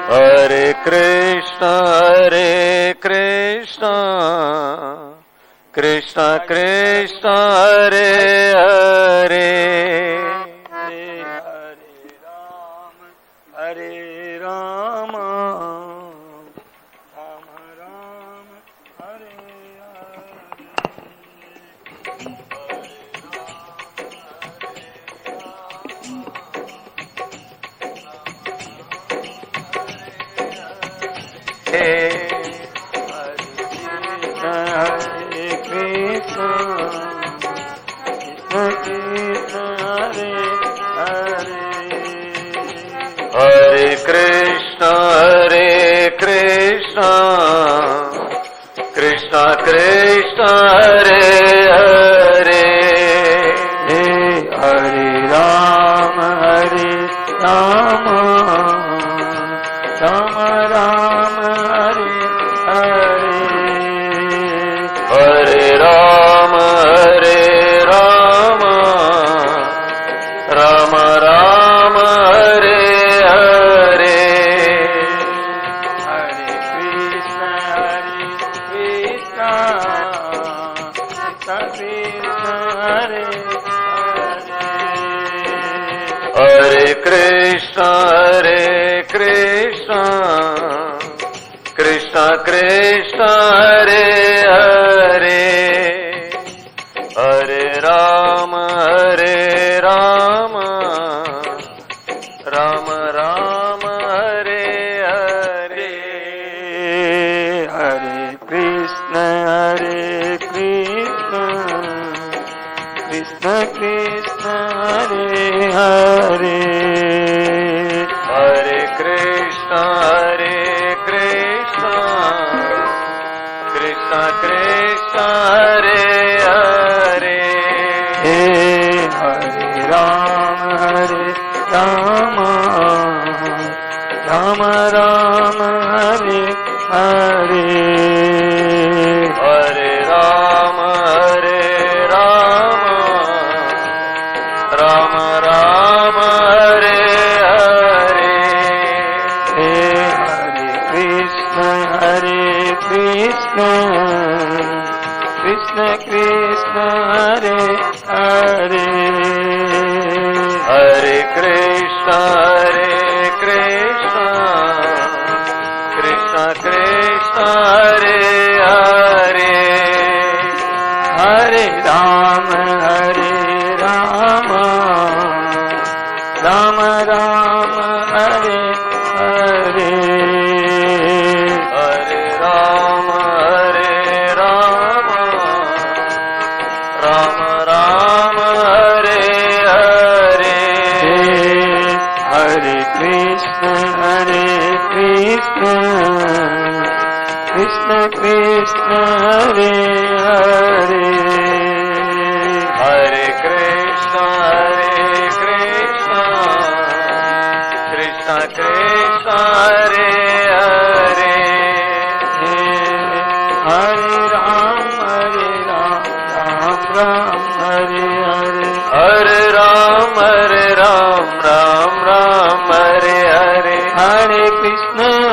Hare Krishna, Krishna Krishna, Hare Hare, Hare Rama, Rama Rama, Hare Hare. Hare Krishna, Krishna Krishna, Hare Hare, Hare Rama, Rama Rama, Hare Hare, Hare Rama, Rama Rama, Hare Hare, Hare Krishna, Krishna Krishna, Hare Hare, Hare Krishna, Krishna Krishna, Hare Hare, Hare Rama, Rama Rama, Hare Hare, Hare Krishna, Krishna Krishna, Hare Hare, Hare Krishna, Krishna Krishna, Hare Hare, Hare Rama, Rama Rama, Hare Hare, Hare Rama, Rama Rama, Hare Hare, Hare Krishna, Krishna Krishna, Hare Hare, Hare Krishna, Krishna Krishna, Hare Hare, Hare Rama, Rama Rama, Hare Hare, Hare Rama, Rama Rama, Hare Hare, Hare Krishna, Krishna Krishna, Hare Hare, Hare Krishna, Krishna Krishna, Hare Hare, Hare Rama, Ram Hare Hare, Hare Rama, Ram Hare Hare, Hare Krishna,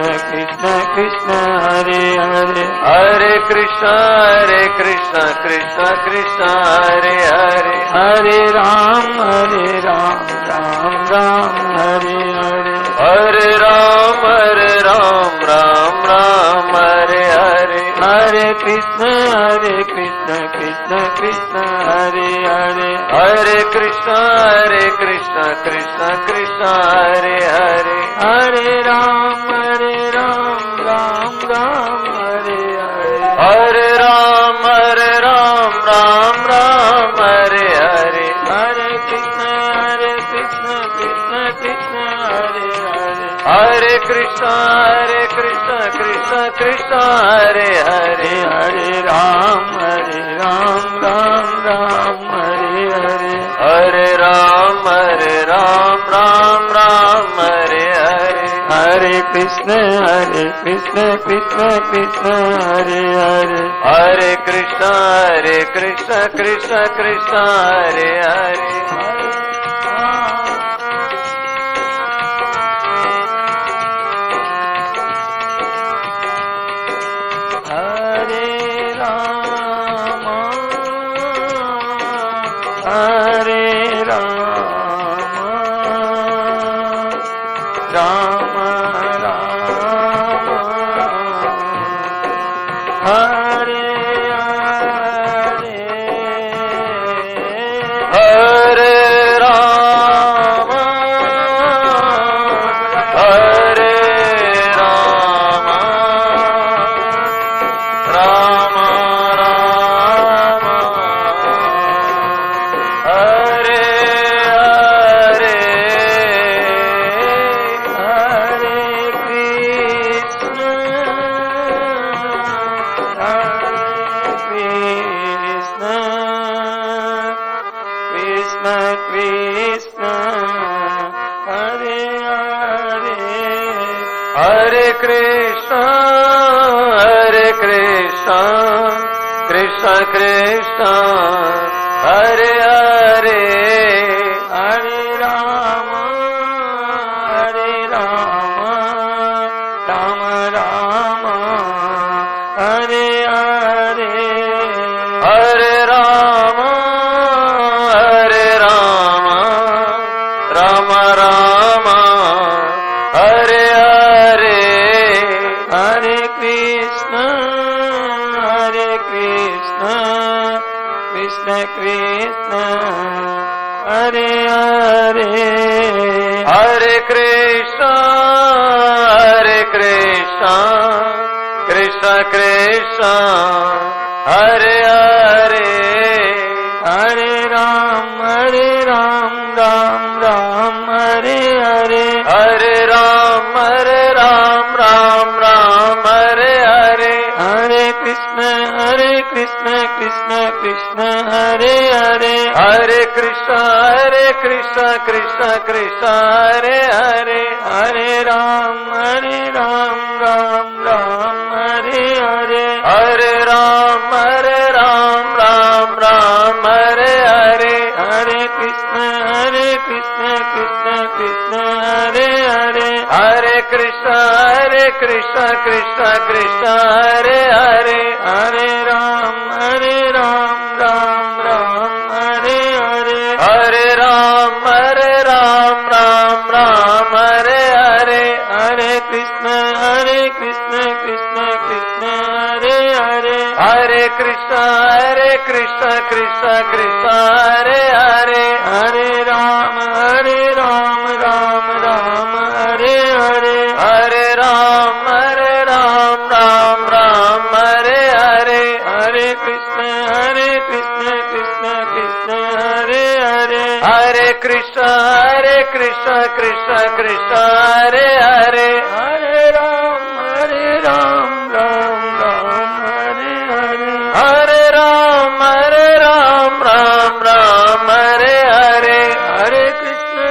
Krishna Krishna, Hare Hare, Hare Krishna, Krishna Krishna, Hare Hare, Hare Rama, Ram Hare Hare, Hare Rama, Ram Hare Hare, Hare Krishna, Krishna Krishna, Hare Hare, Hare Krishna, Krishna Krishna, Hare Hare, Hare Rama, Ram Hare Hare, Hare Rama, Ram Hare Hare, Hare Krishna, Krishna Krishna, Hare Hare, Hare Krishna, Krishna Hare Hare, Hare Rama, Ram Hare Hare, Hare Rama, Ram Hare Hare, Hare Krishna, Krishna Hare Hare, Hare Krishna, Krishna Hare Hare, Hare Rama, Rama Rama, Hare Hare, Hare Rama, Hare Rama, Rama Rama, Hare Hare, Hare Krishna, Krishna Krishna, Hare Hare, Hare Krishna, Hare Krishna, Krishna Krishna, Hare Hare, Hare Rama, Hare Rama, Rama Rama, Hare Hare, Hare Rama, Hare Rama, Rama Rama, Hare Hare, Hare Krishna, Hare Krishna, Krishna Krishna, Hare Hare, Hare Krishna, Hare Krishna, Krishna Krishna, Hare Hare, Hare Ram, Ram Ram, Hare Hare, Hare Ram, Ram Ram, Hare Hare, Hare Krishna, Krishna Krishna, Hare Hare, Hare Krishna, Krishna Krishna, Hare Hare, Hare Ram, Ram Ram, Hare Hare, Hare Ram, Ram Hare Hare, Hare Krishna, Krishna Krishna, Hare Hare, Hare Krishna, Krishna Krishna, Hare Hare, Hare Ram, Ram Hare Hare, Hare Ram, Ram Hare Hare, Hare Krishna, Krishna Krishna, Hare Hare, Hare Krishna, Krishna Krishna, Hare Hare, Hare Ram, Ram Hare Hare, Hare Ram, Ram Hare Hare, Hare Krishna, Krishna Hare Hare, Hare Krishna, Krishna Hare Hare, Hare Ram, Ram Hare Hare, Hare Ram, Ram Hare Hare, Hare Krishna,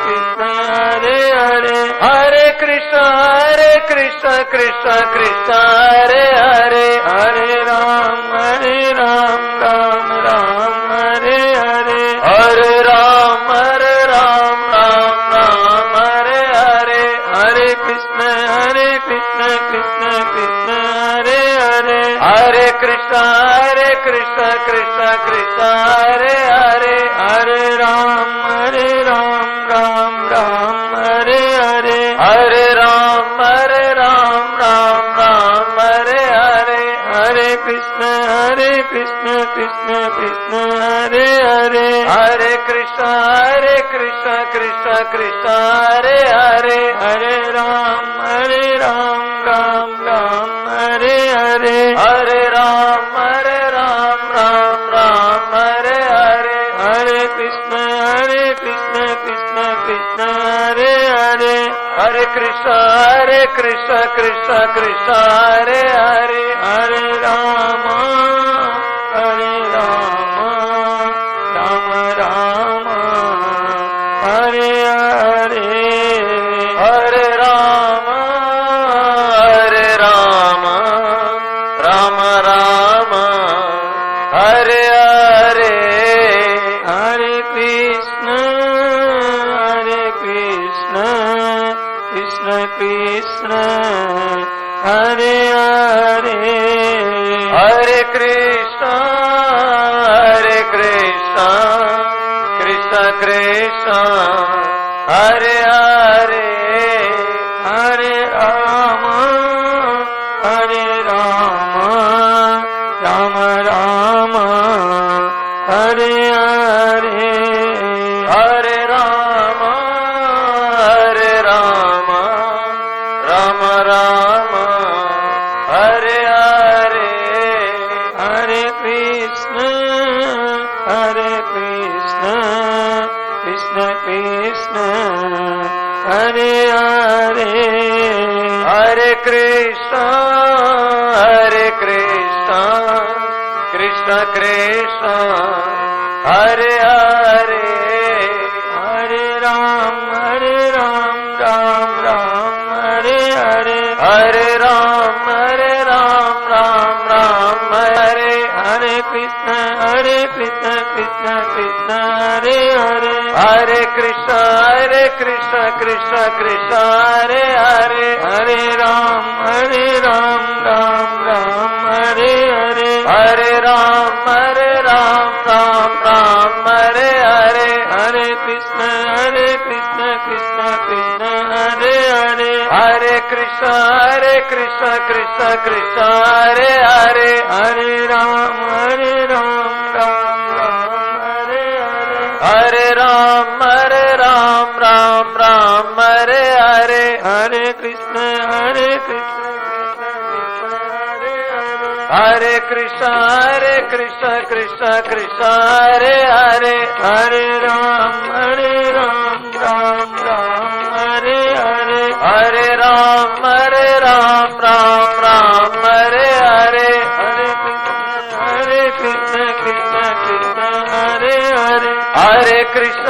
Krishna Hare Hare, Hare Krishna, Krishna Hare Hare, Hare Ram, Ram Hare Hare, Hare Ram, Ram Hare Hare, Hare Krishna, Krishna Hare Hare, Hare Krishna, Krishna Hare Hare, Hare Ram, Ram Hare Hare, Hare Ram, Ram Hare Hare, Hare Krishna, Krishna Hare Hare, Hare Krishna, Krishna Hare Hare, Hare Ram, Ram Hare Hare, Hare Ram, Ram Hare Hare, Hare Krishna, Krishna Hare Hare, Hare Krishna, Krishna Hare Hare, Hare Rama, Rama Rama, Hare Hare, Hare Rama, Rama Rama, Hare Hare, Hare Krishna, Krishna Krishna, Hare Hare, Krishna Hare Hare Hare Ram Ram Ram Hare Hare Hare Ram Ram Ram Hare Hare Hare Krishna Krishna Krishna Hare Hare Hare Krishna Krishna Krishna Hare Hare Hare Ram Ram Ram Hare Hare Hare Ram Ram Hare Hare Krishna Krishna Krishna Hare Hare Hare Krishna Krishna Krishna Hare Hare Hare Ram Ram Ram Hare Hare Hare Ram Ram Hare Hare Hare Krishna Krishna Krishna Hare Hare Hare Krishna Krishna Krishna Hare Hare Hare Ram Ram Hare Hare Hare Ram Ram Hare Hare Hare Krishna Krishna हरे कृष्ण कृष्ण कृष्ण हरे हरे हरे राम राम हरे हरे हरे राम राम हरे हरे हरे कृष्ण कृष्ण हरे हरे हरे कृष्ण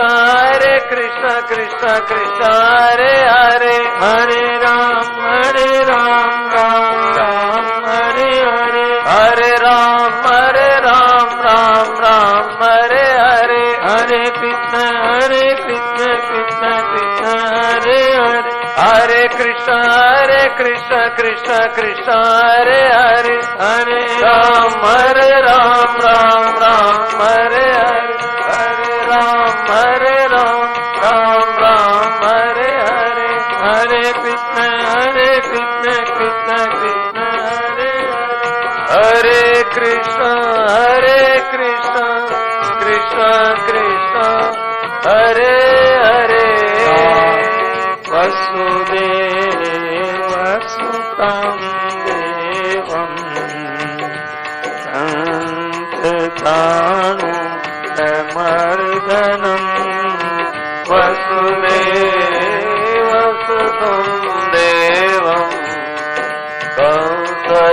कृष्ण हरे हरे हरे राम राम हरे हरे हरे राम राम हरे हरे हरे कृष्ण कृष्ण हरे हरे हरे कृष्ण कृष्ण हरे हरे हरे राम राम हरे हरे हरे राम राम हरे हरे हरे कृष्ण कृष्ण हरे हरे हरे कृष्ण कृष्ण कृष्ण हरे हरे वसुदेवसुतं देवं कंसचाणूरमर्दनं वसुदेवसुतं देवं कंसचाणूरमर्दनं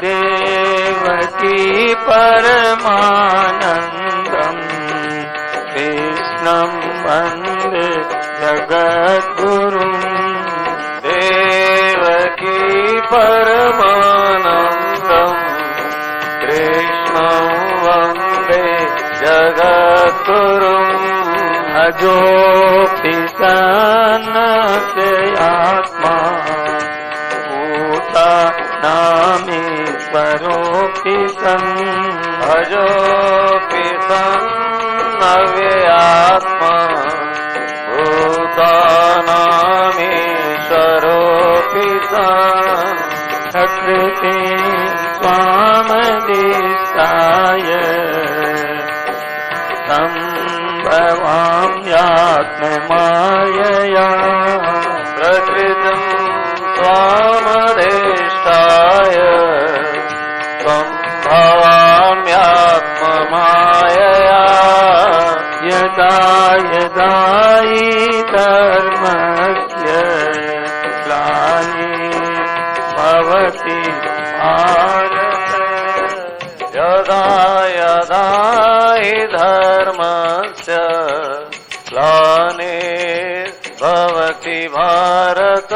देवकी परमानन्दम् कृष्णं वन्दे जगद्गुरुम् देवकी परमानन्दम् कृष्णं वन्दे जगद्गुरुम् अजोऽपि सन्नस्यात्मा भूतानामीश्वरोऽपि सन् अजोऽपि सन्नव्ययात्मा भूतानामीश्वरोऽपि सन् प्रकृतिं स्वामदिष्टाय सम्भवाम्यात्ममायया प्रकृतं स्वामदेष्टाय सम्भवाम्यात्ममायया यदा यदा हि धर्मस्य ग्लानिर्भवति भारत यदा यदा हि धर्मस्य ग्लानिर्भवति भारत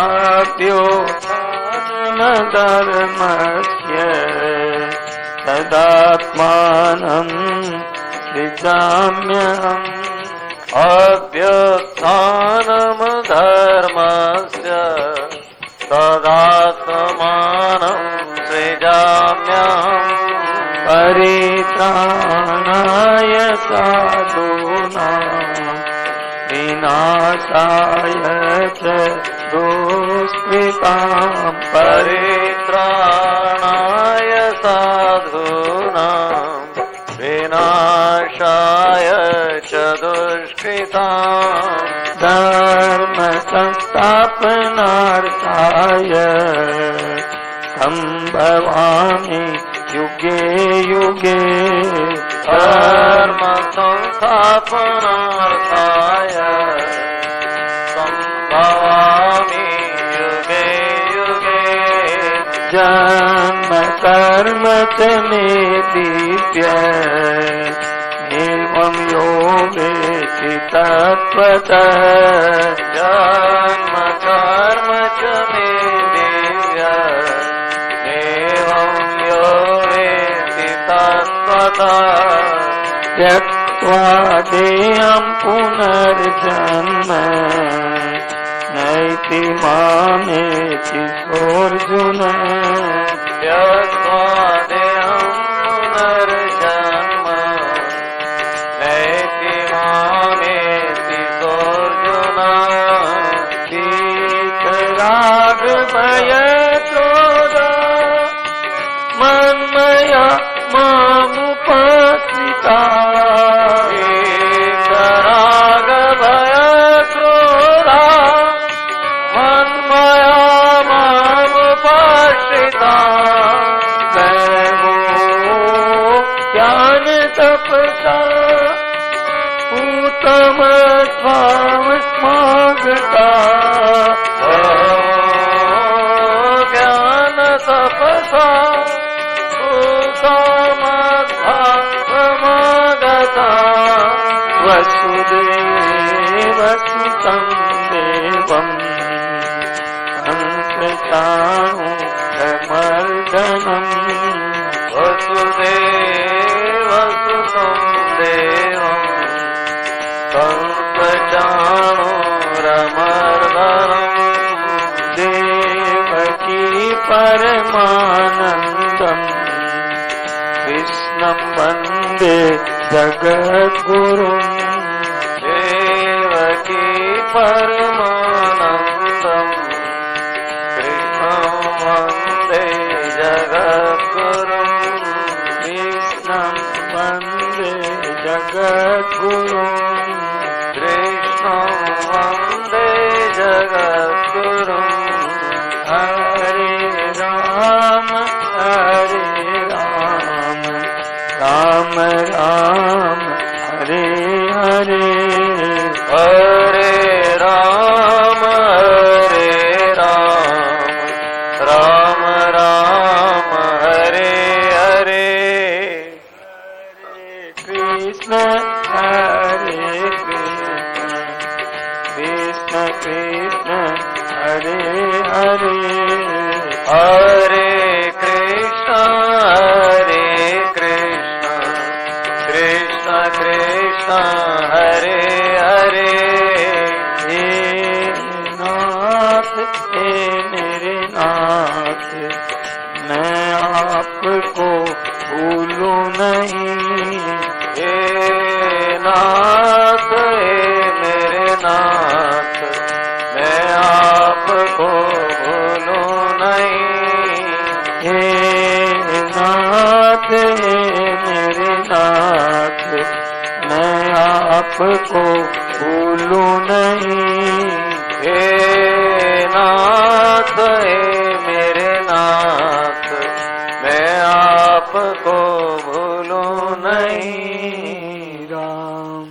अभ्युत्थानधर्मस्य तदात्मानं सृजाम्यहम् अभ्युत्थानमधर्मस्य तदात्मानं सृजाम्यहम् च दुष्कृताम् परित्राणाय साधूनां विनाशाय च दुष्कृताम् धर्म संस्थापनार्थाय संभवामि युगे युगे धर्म संस्थापनार्थाय संभवामि युगे युगे जन्म कर्म च मे दिव्य एवं यो वेति तत्त्वतः जन्म कर्म च मे दिव्य एवं यो वेत्ति तत्त्वतः त्यक्त्वा देहं पुनर्जन्म नैति मामेति सोऽर्जुन त्यक्त्वा देहं पुनर्जन्म नैति मामेति सोऽर्जुन वीतरागभयक्रोध मन्मया मामुपाश्रिता वीतरागभयक्रोधा मन्मया मामुपाश्रिता सर्वो ज्ञानतपसा उत्तमत्वामस्मागता ज्ञानतपसा उत्तमत्वामस्मागता वसुदेवसुतं देवम् कंसचाणूरमर्दनम् वसुदेवसुतं देवं कंसचाणूरमर्दनम् देवकी परमानन्दम् कृष्णं वन्दे जगद्गुरुम् देवकी परमानन्दम् कृष्णं वन्दे जगद्गुरुम् कृष्णं वन्दे जगद्गुरुम् कृष्णं वन्दे जगद्गुरुम् हरे राम राम राम हरे हरे हरे राम राम राम हरे हरे कृष्ण कृष्ण कृष्ण हरे हरे हरे कृष्ण कृष्ण कृष्ण हरे हरे हे नाथ हे मेरे नाथ मैं आपको भूलूं नहीं हे नाथ हे मेरे नाथ मैं आपको भूलूं नहीं हे नाथ हे मेरे नाथ मैं आपको भूलूं नहीं हे नाथ हे मेरे नाथ मैं आपको भूलूं नहीं राम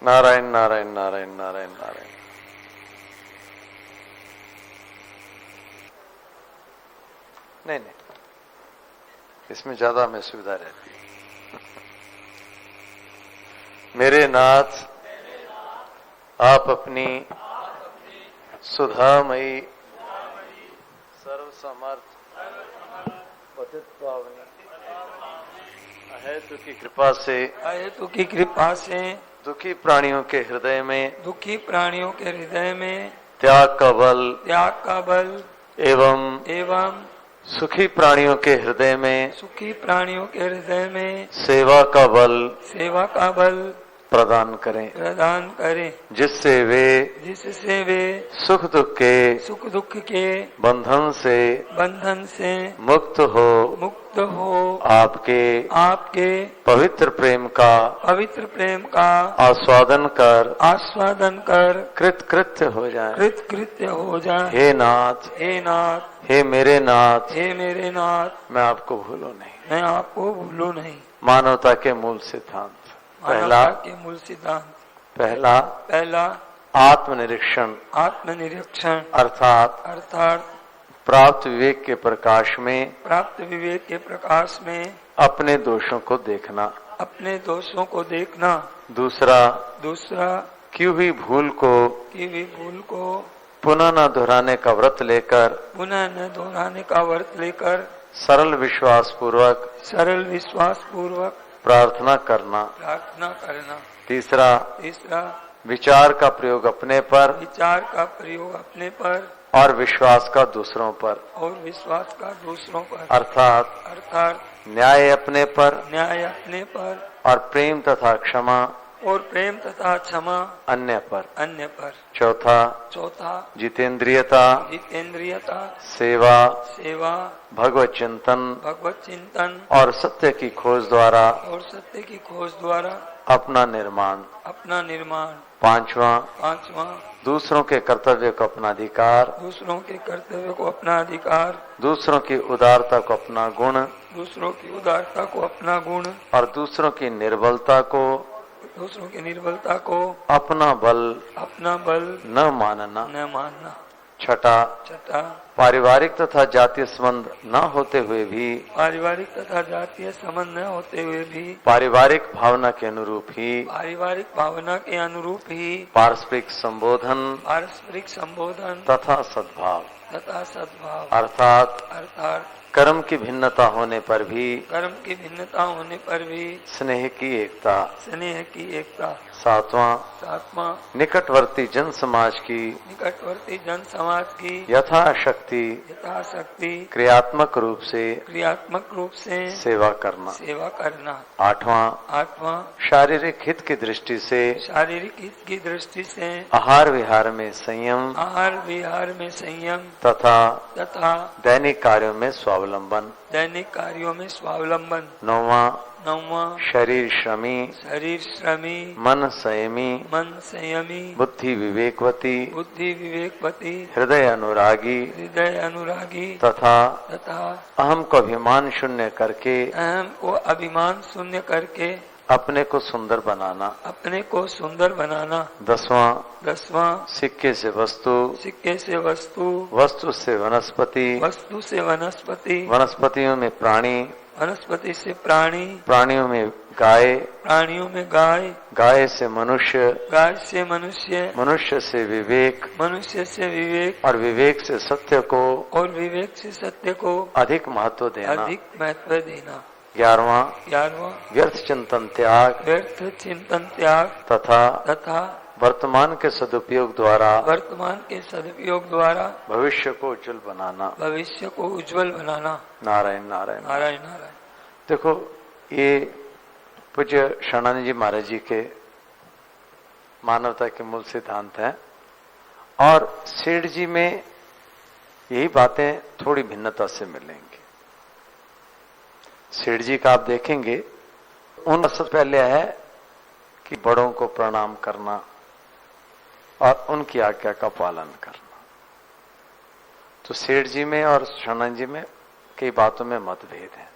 नारायण नारायण नारायण नारायण नारायण। नहीं नहीं इसमें ज्यादा हमें सुविधा रहती है। मेरे नाथ, आप अपनी सुधामयी सर्व समर्थ पतित पावनी अहेतु की कृपा से अहेतु की कृपा से दुखी प्राणियों के हृदय में त्याग का बल एवं सुखी प्राणियों के हृदय में सेवा का बल प्रदान करें, जिससे वे सुख दुख के बंधन से मुक्त हो आपके पवित्र प्रेम का आस्वादन कर कृतकृत्य हो जाए। हे नाथ, हे मेरे नाथ, मैं आपको भूलूं नहीं। मानवता के मूल सिद्धांत पहला आत्मनिरीक्षण अर्थात प्राप्त विवेक के प्रकाश में अपने दोषों को देखना। दूसरा की हुई भूल को पुनः न दोहराने का व्रत लेकर सरल विश्वास पूर्वक प्रार्थना करना। तीसरा विचार का प्रयोग अपने पर और विश्वास का दूसरों पर अर्थात न्याय अपने पर और प्रेम तथा क्षमा अन्य पर। चौथा जितेंद्रियता सेवा भगवत चिंतन और सत्य की खोज द्वारा अपना निर्माण। पांचवा दूसरों के कर्तव्य को अपना अधिकार दूसरों की उदारता को अपना गुण और दूसरों की निर्बलता को अपना बल न मानना। छठा पारिवारिक तथा जातीय संबंध न होते हुए भी पारिवारिक भावना के अनुरूप ही पारस्परिक संबोधन तथा सद्भाव अर्थात कर्म की भिन्नता होने पर भी स्नेह की एकता। सातवां निकटवर्ती जन समाज की यथाशक्ति क्रियात्मक रूप से सेवा करना। आठवां शारीरिक हित की दृष्टि से आहार विहार में संयम तथा दैनिक कार्यों में स्वावलंबन। नौवां शरीर श्रमी मन संयमी बुद्धि विवेकवती हृदय अनुरागी तथा अहम को अभिमान शून्य करके अपने को सुंदर बनाना। दसवां सिक्के से वस्तु से वनस्पतियों में प्राणियों में गाय से मनुष्य से विवेक और विवेक से सत्य को अधिक महत्व देना। 11वां व्यर्थ चिंतन त्याग तथा वर्तमान के सदुपयोग द्वारा भविष्य को उज्जवल बनाना। नारायण। देखो, ये पूज्य शरणानंद जी महाराज जी के मानवता के मूल सिद्धांत हैं और सेठ जी में यही बातें थोड़ी भिन्नता से मिलेंगी। सेठ जी का आप देखेंगे, उन सबसे पहले है कि बड़ों को प्रणाम करना और उनकी आज्ञा का पालन करना। तो सेठ जी में और शरणानंद जी में कई बातों में मतभेद है।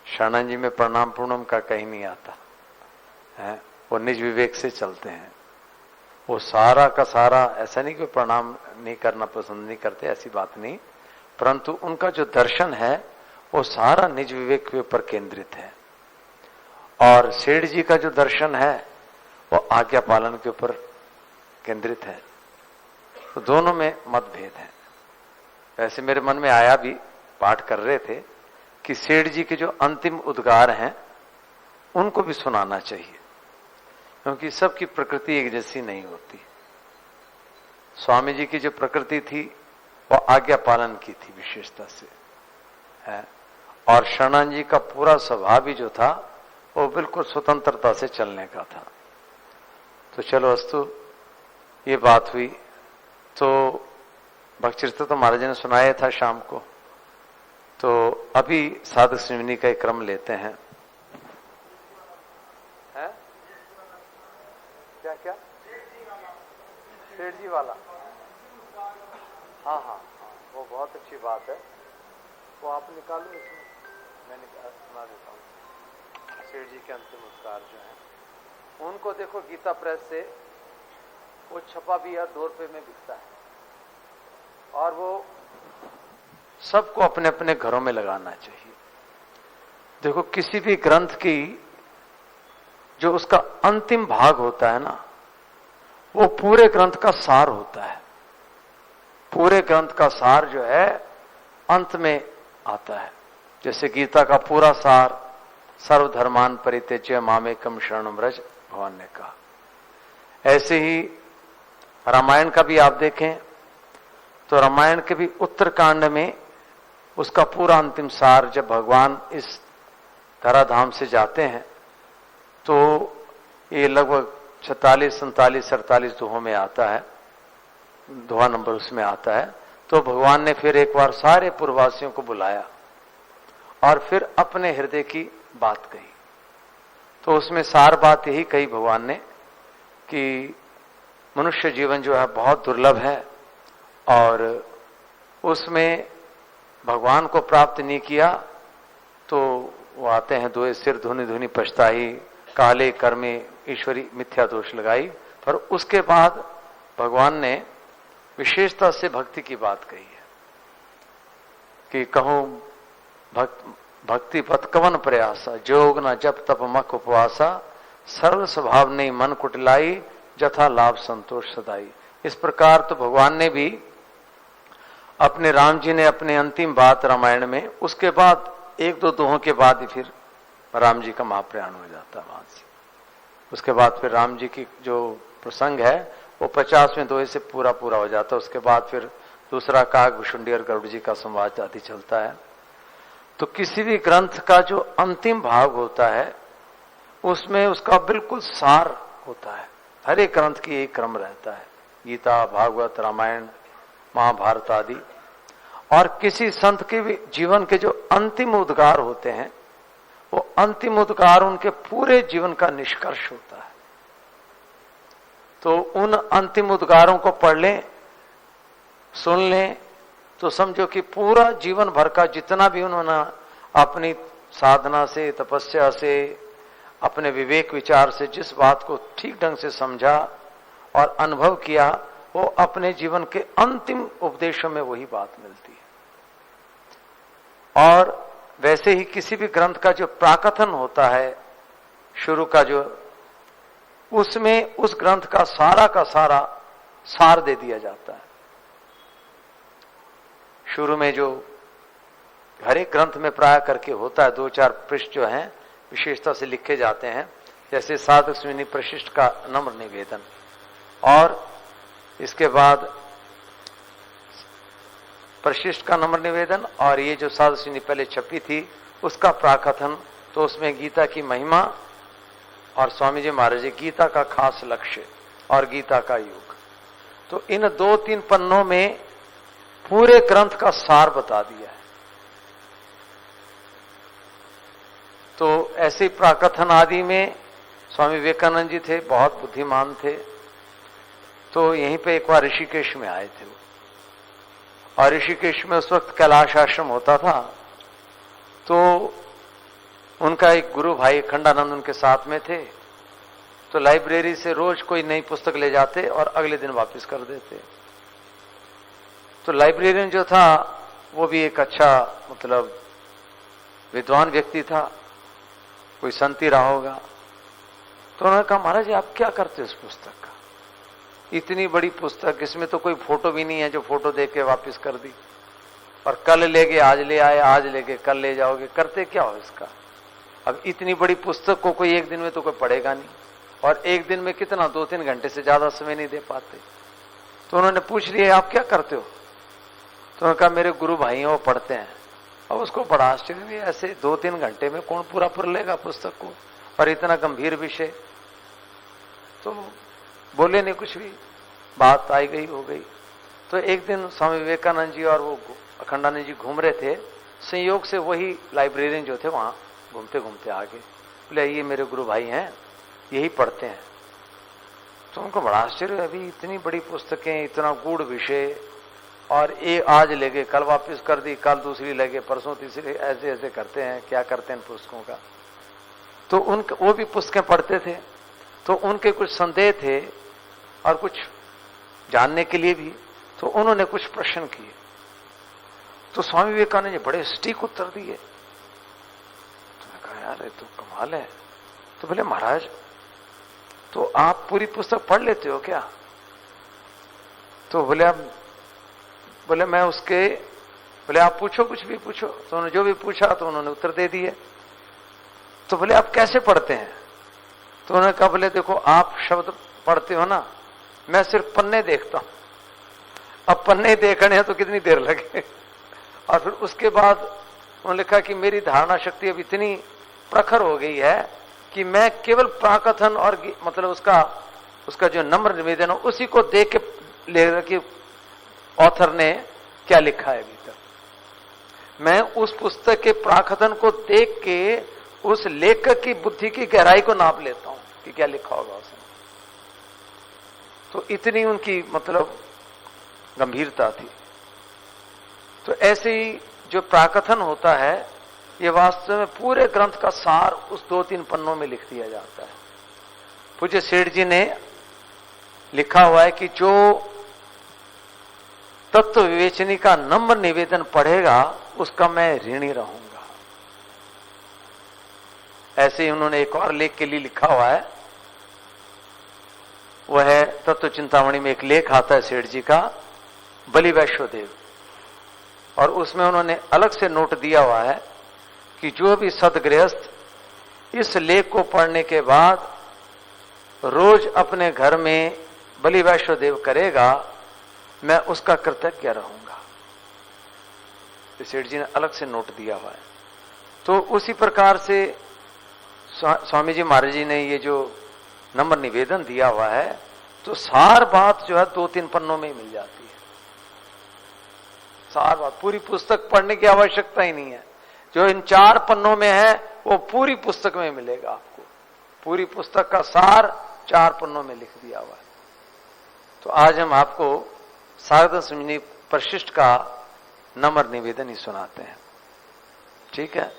शरणानंद जी में प्रणाम पूर्णम का कहीं नहीं आता है, वो निज विवेक से चलते हैं। वो सारा का सारा, ऐसा नहीं कि प्रणाम नहीं करना पसंद नहीं करते, ऐसी बात नहीं, परंतु उनका जो दर्शन है वो सारा निज विवेक के ऊपर केंद्रित है, और सेठ जी का जो दर्शन है वो आज्ञा पालन के ऊपर केंद्रित है। तो दोनों में मतभेद है। वैसे मेरे मन में आया भी, पाठ कर रहे थे, कि सेठ जी के जो अंतिम उद्गार हैं उनको भी सुनाना चाहिए, क्योंकि सबकी प्रकृति एक जैसी नहीं होती। स्वामी जी की जो प्रकृति थी वो आज्ञा पालन की थी विशेषता से है, और शरणानंद जी का पूरा स्वभाव भी जो था वो बिल्कुल स्वतंत्रता से चलने का था। तो चलो अस्तु, ये बात हुई। तो भक्तिचरित्र तो महाराज ने सुनाया था शाम को। तो अभी साधक संजीवनी का एक क्रम लेते हैं। है? क्या क्या? सेठ जी वाला? हाँ हाँ हाँ, वो बहुत अच्छी बात है। वो आप निकालो इसमें, मैं सुना देता हूँ। सेठ जी के अंतिम उपकार जो है उनको देखो, गीता प्रेस से वो छपा भी है, 2 रुपये में बिकता है, और वो सबको अपने अपने घरों में लगाना चाहिए। देखो, किसी भी ग्रंथ की जो उसका अंतिम भाग होता है ना, वो पूरे ग्रंथ का सार होता है। पूरे ग्रंथ का सार जो है अंत में आता है। जैसे गीता का पूरा सार सर्वधर्मान परित्यज्य मामेकम शरणम व्रज, भगवान ने कहा। ऐसे ही रामायण का भी आप देखें तो रामायण के भी उत्तरकांड में उसका पूरा अंतिम सार, जब भगवान इस धराधाम से जाते हैं तो ये लगभग 46, 47, 48 दोहों में आता है, दोहा नंबर उसमें आता है। तो भगवान ने फिर एक बार सारे पूर्ववासियों को बुलाया और फिर अपने हृदय की बात कही। तो उसमें सार बात यही कही भगवान ने कि मनुष्य जीवन जो है बहुत दुर्लभ है, और उसमें भगवान को प्राप्त नहीं किया तो वो आते हैं दोए सिर धुनि धुनि पछताई, काले कर्मे ईश्वरी मिथ्या दोष लगाई। पर उसके बाद भगवान ने विशेषता से भक्ति की बात कही है कि कहूं भक्ति पथ कवन प्रयासा, जोग न जप तप मख उपवासा, सर्व स्वभाव नहीं मन कुटिलाई, जथा लाभ संतोष सदाई। इस प्रकार तो भगवान ने भी अपने, राम जी ने अपने अंतिम बात रामायण में, उसके बाद 1-2 दोहों के बाद ही फिर राम जी का महाप्रयाण हो जाता है वहां से। उसके बाद फिर राम जी की जो प्रसंग है वो 50वें दोहे से पूरा पूरा हो जाता है। उसके बाद फिर दूसरा काग भुषुंडी और गरुड़ जी का संवाद आदि चलता है। तो किसी भी ग्रंथ का जो अंतिम भाग होता है उसमें उसका बिल्कुल सार होता है। हर एक ग्रंथ की एक क्रम रहता है, गीता, भागवत, रामायण, महाभारत आदि। और किसी संत के भी जीवन के जो अंतिम उद्गार होते हैं वो अंतिम उद्गार उनके पूरे जीवन का निष्कर्ष होता है। तो उन अंतिम उद्गारों को पढ़ लें, सुन लें, तो समझो कि पूरा जीवन भर का जितना भी उन्होंने अपनी साधना से, तपस्या से, अपने विवेक विचार से जिस बात को ठीक ढंग से समझा और अनुभव किया, वो अपने जीवन के अंतिम उपदेशों में वही बात मिलती है। और वैसे ही किसी भी ग्रंथ का जो प्राकथन होता है, शुरू का जो, उसमें उस ग्रंथ का सारा सार दे दिया जाता है। शुरू में जो हर एक ग्रंथ में प्राय करके होता है, 2-4 पृष्ठ जो हैं विशेषता से लिखे जाते हैं, जैसे साधक संजीवनी प्रशिष्ट का नम्र निवेदन, और इसके बाद प्रशिष्ट का नम्र निवेदन, और ये जो साधक संजीवनी पहले छपी थी उसका प्राकथन। तो उसमें गीता की महिमा और स्वामी जी महाराज जी गीता का खास लक्ष्य और गीता का युग। तो इन 2-3 पन्नों में पूरे ग्रंथ का सार बता दिया है। तो ऐसे प्राकथन आदि में स्वामी विवेकानंद जी थे, बहुत बुद्धिमान थे। तो यहीं पे एक बार ऋषिकेश में आए थे वो, और ऋषिकेश में उस वक्त कैलाश आश्रम होता था। तो उनका एक गुरु भाई खंडानंद उनके साथ में थे। तो लाइब्रेरी से रोज कोई नई पुस्तक ले जाते और अगले दिन वापस कर देते। तो लाइब्रेरियन जो था वो भी एक अच्छा, मतलब विद्वान व्यक्ति था, कोई संत ही रहा होगा। तो उन्होंने कहा महाराज जी आप क्या करते हो इस पुस्तक का, इतनी बड़ी पुस्तक, इसमें तो कोई फोटो भी नहीं है जो फोटो देख के वापिस कर दी, और कल ले गए आज ले आए, आज ले गए कल ले जाओगे, करते क्या हो इसका। अब इतनी बड़ी पुस्तक को कोई एक दिन में तो कोई पढ़ेगा नहीं, और एक दिन में कितना 2-3 घंटे से ज्यादा समय नहीं दे पाते। तो उन्होंने पूछ लिया आप क्या करते हो, तो उन्होंने कहा मेरे गुरु भाई हैं वो पढ़ते हैं। अब उसको बड़ा आश्चर्य भी, ऐसे 2-3 घंटे में कौन पूरा पढ़ लेगा पुस्तक को, और इतना गंभीर विषय। तो बोले नहीं कुछ भी, बात आई गई हो गई। तो एक दिन स्वामी विवेकानंद जी और वो अखंडानंद जी घूम रहे थे, संयोग से वही लाइब्रेरियन जो थे वहां घूमते घूमते आगे, बोले ये मेरे गुरु भाई हैं यही पढ़ते हैं। तो उनको बड़ा आश्चर्य, अभी इतनी बड़ी पुस्तकें, इतना गूढ़ विषय, और ये आज ले गए कल वापस कर दी, कल दूसरी ले गए परसों तीसरी, ऐसे ऐसे करते हैं, क्या करते हैं पुस्तकों का। तो वो भी पुस्तकें पढ़ते थे, तो उनके कुछ संदेह थे और कुछ जानने के लिए भी, तो उन्होंने कुछ प्रश्न किए। तो स्वामी विवेकानंद जी बड़े सटीक उत्तर दिए। तो कहा यार ये तो कमाल है। तो बोले महाराज तो आप पूरी पुस्तक पढ़ लेते हो क्या। तो बोले मैं उसके, बोले आप पूछो कुछ भी पूछो। तो उन्होंने जो भी पूछा तो उन्होंने उत्तर दे दिए। तो बोले आप कैसे पढ़ते हैं। तो उन्होंने कहा बोले देखो आप शब्द पढ़ते हो ना, मैं सिर्फ पन्ने देखता हूं। अब पन्ने देखने हैं तो कितनी देर लगे। और फिर उसके बाद उन्होंने लिखा कि मेरी धारणा शक्ति अब इतनी प्रखर हो गई है कि मैं केवल प्राकथन और मतलब उसका जो नम्र निवेदन हो उसी को देख के ले रहा कि ऑथर ने क्या लिखा है भीतर। मैं उस पुस्तक के प्राकथन को देख के उस लेखक की बुद्धि की गहराई को नाप लेता हूं कि क्या लिखा होगा उसने। तो इतनी उनकी मतलब गंभीरता थी। तो ऐसे ही जो प्राकथन होता है ये वास्तव में पूरे ग्रंथ का सार उस 2-3 पन्नों में लिख दिया जाता है। पूज्य सेठ जी ने लिखा हुआ है कि जो तत्व विवेचनी का नम्र निवेदन पढ़ेगा उसका मैं ऋणी रहूंगा। ऐसे ही उन्होंने एक और लेख के लिए लिखा हुआ है, वह है तत्व चिंतामणि में एक लेख आता है सेठ जी का, बलि वैश्वदेव, और उसमें उन्होंने अलग से नोट दिया हुआ है कि जो भी सदगृहस्थ इस लेख को पढ़ने के बाद रोज अपने घर में बलि वैश्वदेव करेगा मैं उसका कृतज्ञ रहूंगा। सेठ जी ने अलग से नोट दिया हुआ है। तो उसी प्रकार से स्वामी जी महाराज जी ने ये जो नम्र निवेदन दिया हुआ है तो सार बात जो है 2-3 पन्नों में ही मिल जाती है। सार बात, पूरी पुस्तक पढ़ने की आवश्यकता ही नहीं है। जो इन 4 पन्नों में है वो पूरी पुस्तक में मिलेगा आपको। पूरी पुस्तक का सार 4 पन्नों में लिख दिया हुआ है। तो आज हम आपको सारदा संजीवनी परिशिष्ट का नम्र निवेदन ही सुनाते हैं। ठीक है,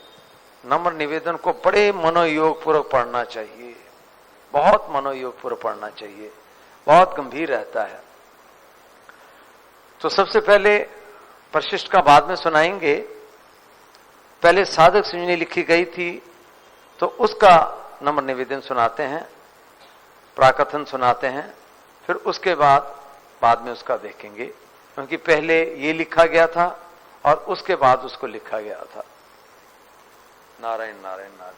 नम्र निवेदन को बड़े मनोयोग पूर्वक पढ़ना चाहिए, बहुत मनोयोग पूर्वक पढ़ना चाहिए, बहुत गंभीर रहता है। तो सबसे पहले परिशिष्ट का बाद में सुनाएंगे, पहले साधक संजीवनी लिखी गई थी तो उसका नम्र निवेदन सुनाते हैं, प्राकथन सुनाते हैं, फिर उसके बाद में उसका देखेंगे, क्योंकि पहले ये लिखा गया था और उसके बाद उसको लिखा गया था। नारायण नारायण नारायण।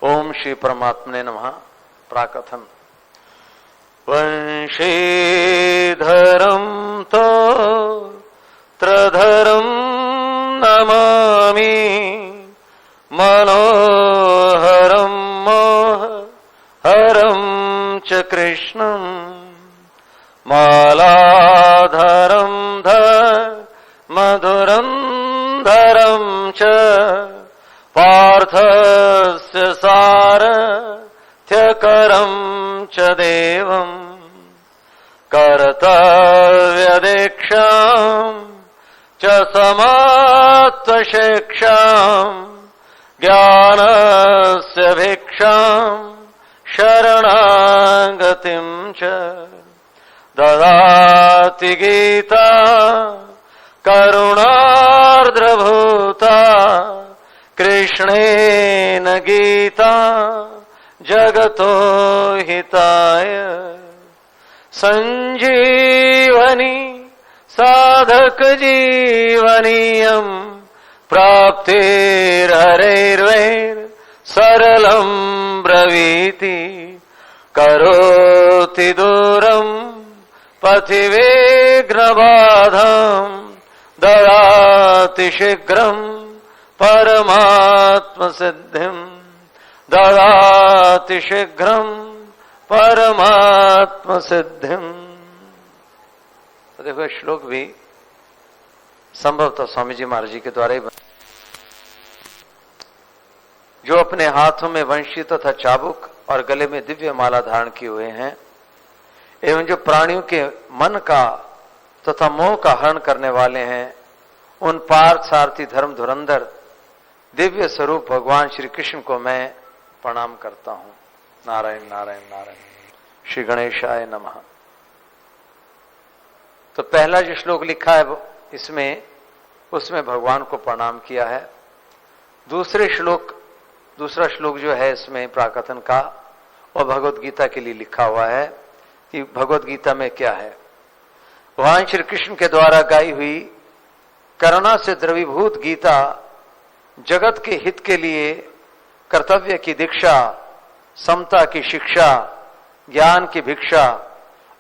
ओम श्री परमात्मने नमः। प्राकथन। वंशीधरं तो त्रधरं नमामि मनोहरं मोहहरं च कृष्णं मालाधरं मधुरं धरं च पार्थस्य सारथ्यकरं च देवं कर्तव्यदीक्षां च समात्वशिक्षां ज्ञानस्य भिक्षां शरणागतिं च ददाति गीता करुणार्द्रभूता श्रवणेन गीता जगतो हिताय संजीवनी साधक जीवनीयम् प्राप्तिर्हरैर्वैर् सरलम् ब्रवीति करोति दूरम् पथिविघ्नबाधम् ददाति शीघ्रम् परमात्मसिद्धिम् ददाति शीघ्रम् परमात्मसिद्धिम्। तो देखो ये श्लोक भी संभवतः स्वामी जी महाराज जी के द्वारा ही जो अपने हाथों में वंशी तथा चाबुक और गले में दिव्य माला धारण किए हुए हैं एवं जो प्राणियों के मन का तथा मोह का हरण करने वाले हैं, उन पार्थ सारथी धर्म धुरंधर दिव्य स्वरूप भगवान श्री कृष्ण को मैं प्रणाम करता हूं। नारायण नारायण नारायण। श्री गणेशाय नमः। तो पहला जो श्लोक लिखा है इसमें, उसमें भगवान को प्रणाम किया है। दूसरा श्लोक जो है इसमें प्राकथन का, और भगवत गीता के लिए लिखा हुआ है कि भगवत गीता में क्या है। भगवान श्री कृष्ण के द्वारा गाई हुई करुणा से द्रवीभूत गीता जगत के हित के लिए कर्तव्य की दीक्षा, समता की शिक्षा, ज्ञान की भिक्षा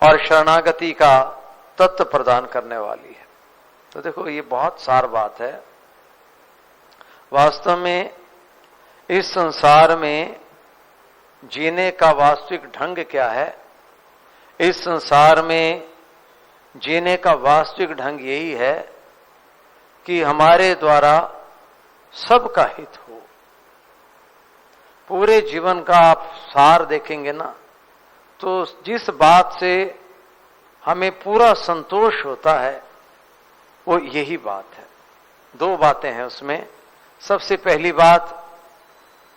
और शरणागति का तत्व प्रदान करने वाली है। तो देखो ये बहुत सार बात है। वास्तव में इस संसार में जीने का वास्तविक ढंग क्या है? इस संसार में जीने का वास्तविक ढंग यही है कि हमारे द्वारा सबका हित हो। पूरे जीवन का आप सार देखेंगे ना, तो जिस बात से हमें पूरा संतोष होता है वो यही बात है। दो बातें हैं उसमें। सबसे पहली बात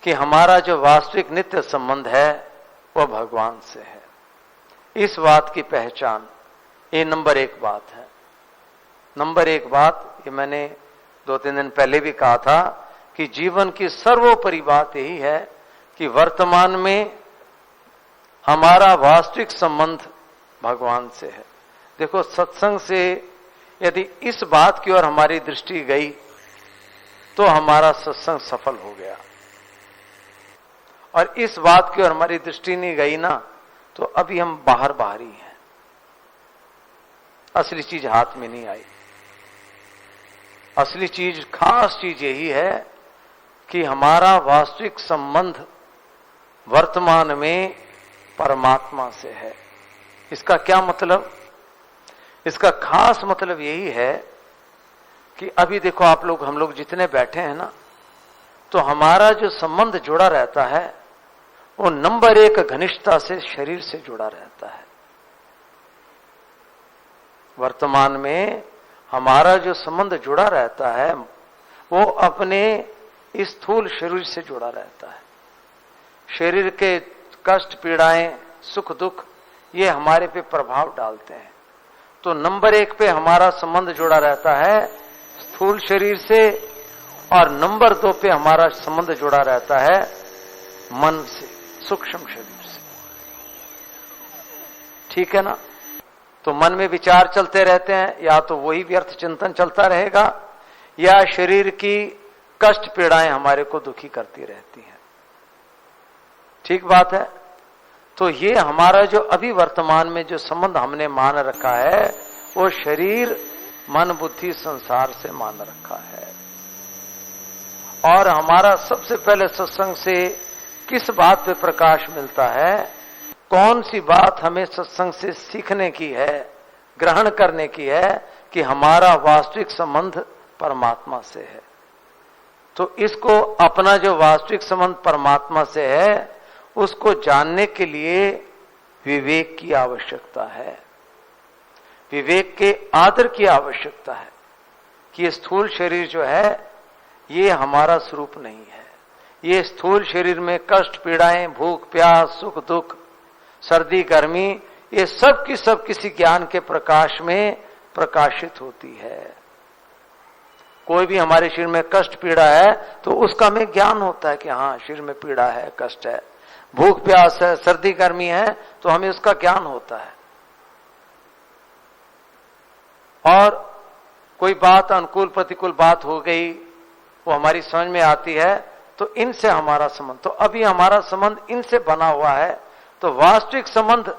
कि हमारा जो वास्तविक नित्य संबंध है वह भगवान से है। इस बात की पहचान, ये नंबर एक बात है। नंबर एक बात, ये मैंने 2-3 दिन पहले भी कहा था कि जीवन की सर्वोपरि बात यही है कि वर्तमान में हमारा वास्तविक संबंध भगवान से है। देखो सत्संग से यदि इस बात की ओर हमारी दृष्टि गई तो हमारा सत्संग सफल हो गया, और इस बात की ओर हमारी दृष्टि नहीं गई ना तो अभी हम बाहर ही हैं, असली चीज हाथ में नहीं आई। असली चीज, खास चीज यही है कि हमारा वास्तविक संबंध वर्तमान में परमात्मा से है। इसका क्या मतलब? इसका खास मतलब यही है कि अभी देखो आप लोग, हम लोग जितने बैठे हैं ना, तो हमारा जो संबंध जुड़ा रहता है वो नंबर एक घनिष्ठता से शरीर से जुड़ा रहता है। वर्तमान में हमारा जो संबंध जुड़ा रहता है वो अपने स्थूल शरीर से जुड़ा रहता है। शरीर के कष्ट, पीड़ाएं, सुख दुख ये हमारे पे प्रभाव डालते हैं। तो नंबर एक पे हमारा संबंध जुड़ा रहता है स्थूल शरीर से, और नंबर 2 पे हमारा संबंध जुड़ा रहता है मन से, सूक्ष्म शरीर से। ठीक है ना? तो मन में विचार चलते रहते हैं, या तो वही व्यर्थ चिंतन चलता रहेगा, या शरीर की कष्ट पीड़ाएं हमारे को दुखी करती रहती हैं। ठीक बात है? तो ये हमारा जो अभी वर्तमान में जो संबंध हमने मान रखा है वो शरीर, मन, बुद्धि, संसार से मान रखा है। और हमारा सबसे पहले सत्संग से किस बात पे प्रकाश मिलता है? कौन सी बात हमें सत्संग से सीखने की है, ग्रहण करने की है कि हमारा वास्तविक संबंध परमात्मा से है। तो इसको, अपना जो वास्तविक संबंध परमात्मा से है, उसको जानने के लिए विवेक की आवश्यकता है। विवेक के आदर की आवश्यकता है कि ये स्थूल शरीर जो है ये हमारा स्वरूप नहीं है। ये स्थूल शरीर में कष्ट, पीड़ाएं, भूख, प्यास, सुख, दुख, सर्दी, गर्मी, ये सब की सब किसी ज्ञान के प्रकाश में प्रकाशित होती है। कोई भी हमारे शरीर में कष्ट पीड़ा है तो उसका हमें ज्ञान होता है कि हाँ शरीर में पीड़ा है, कष्ट है, भूख प्यास है, सर्दी गर्मी है, तो हमें उसका ज्ञान होता है। और कोई बात अनुकूल प्रतिकूल बात हो गई, वो हमारी समझ में आती है, तो इनसे हमारा संबंध, तो अभी हमारा संबंध इनसे बना हुआ है। तो वास्तविक संबंध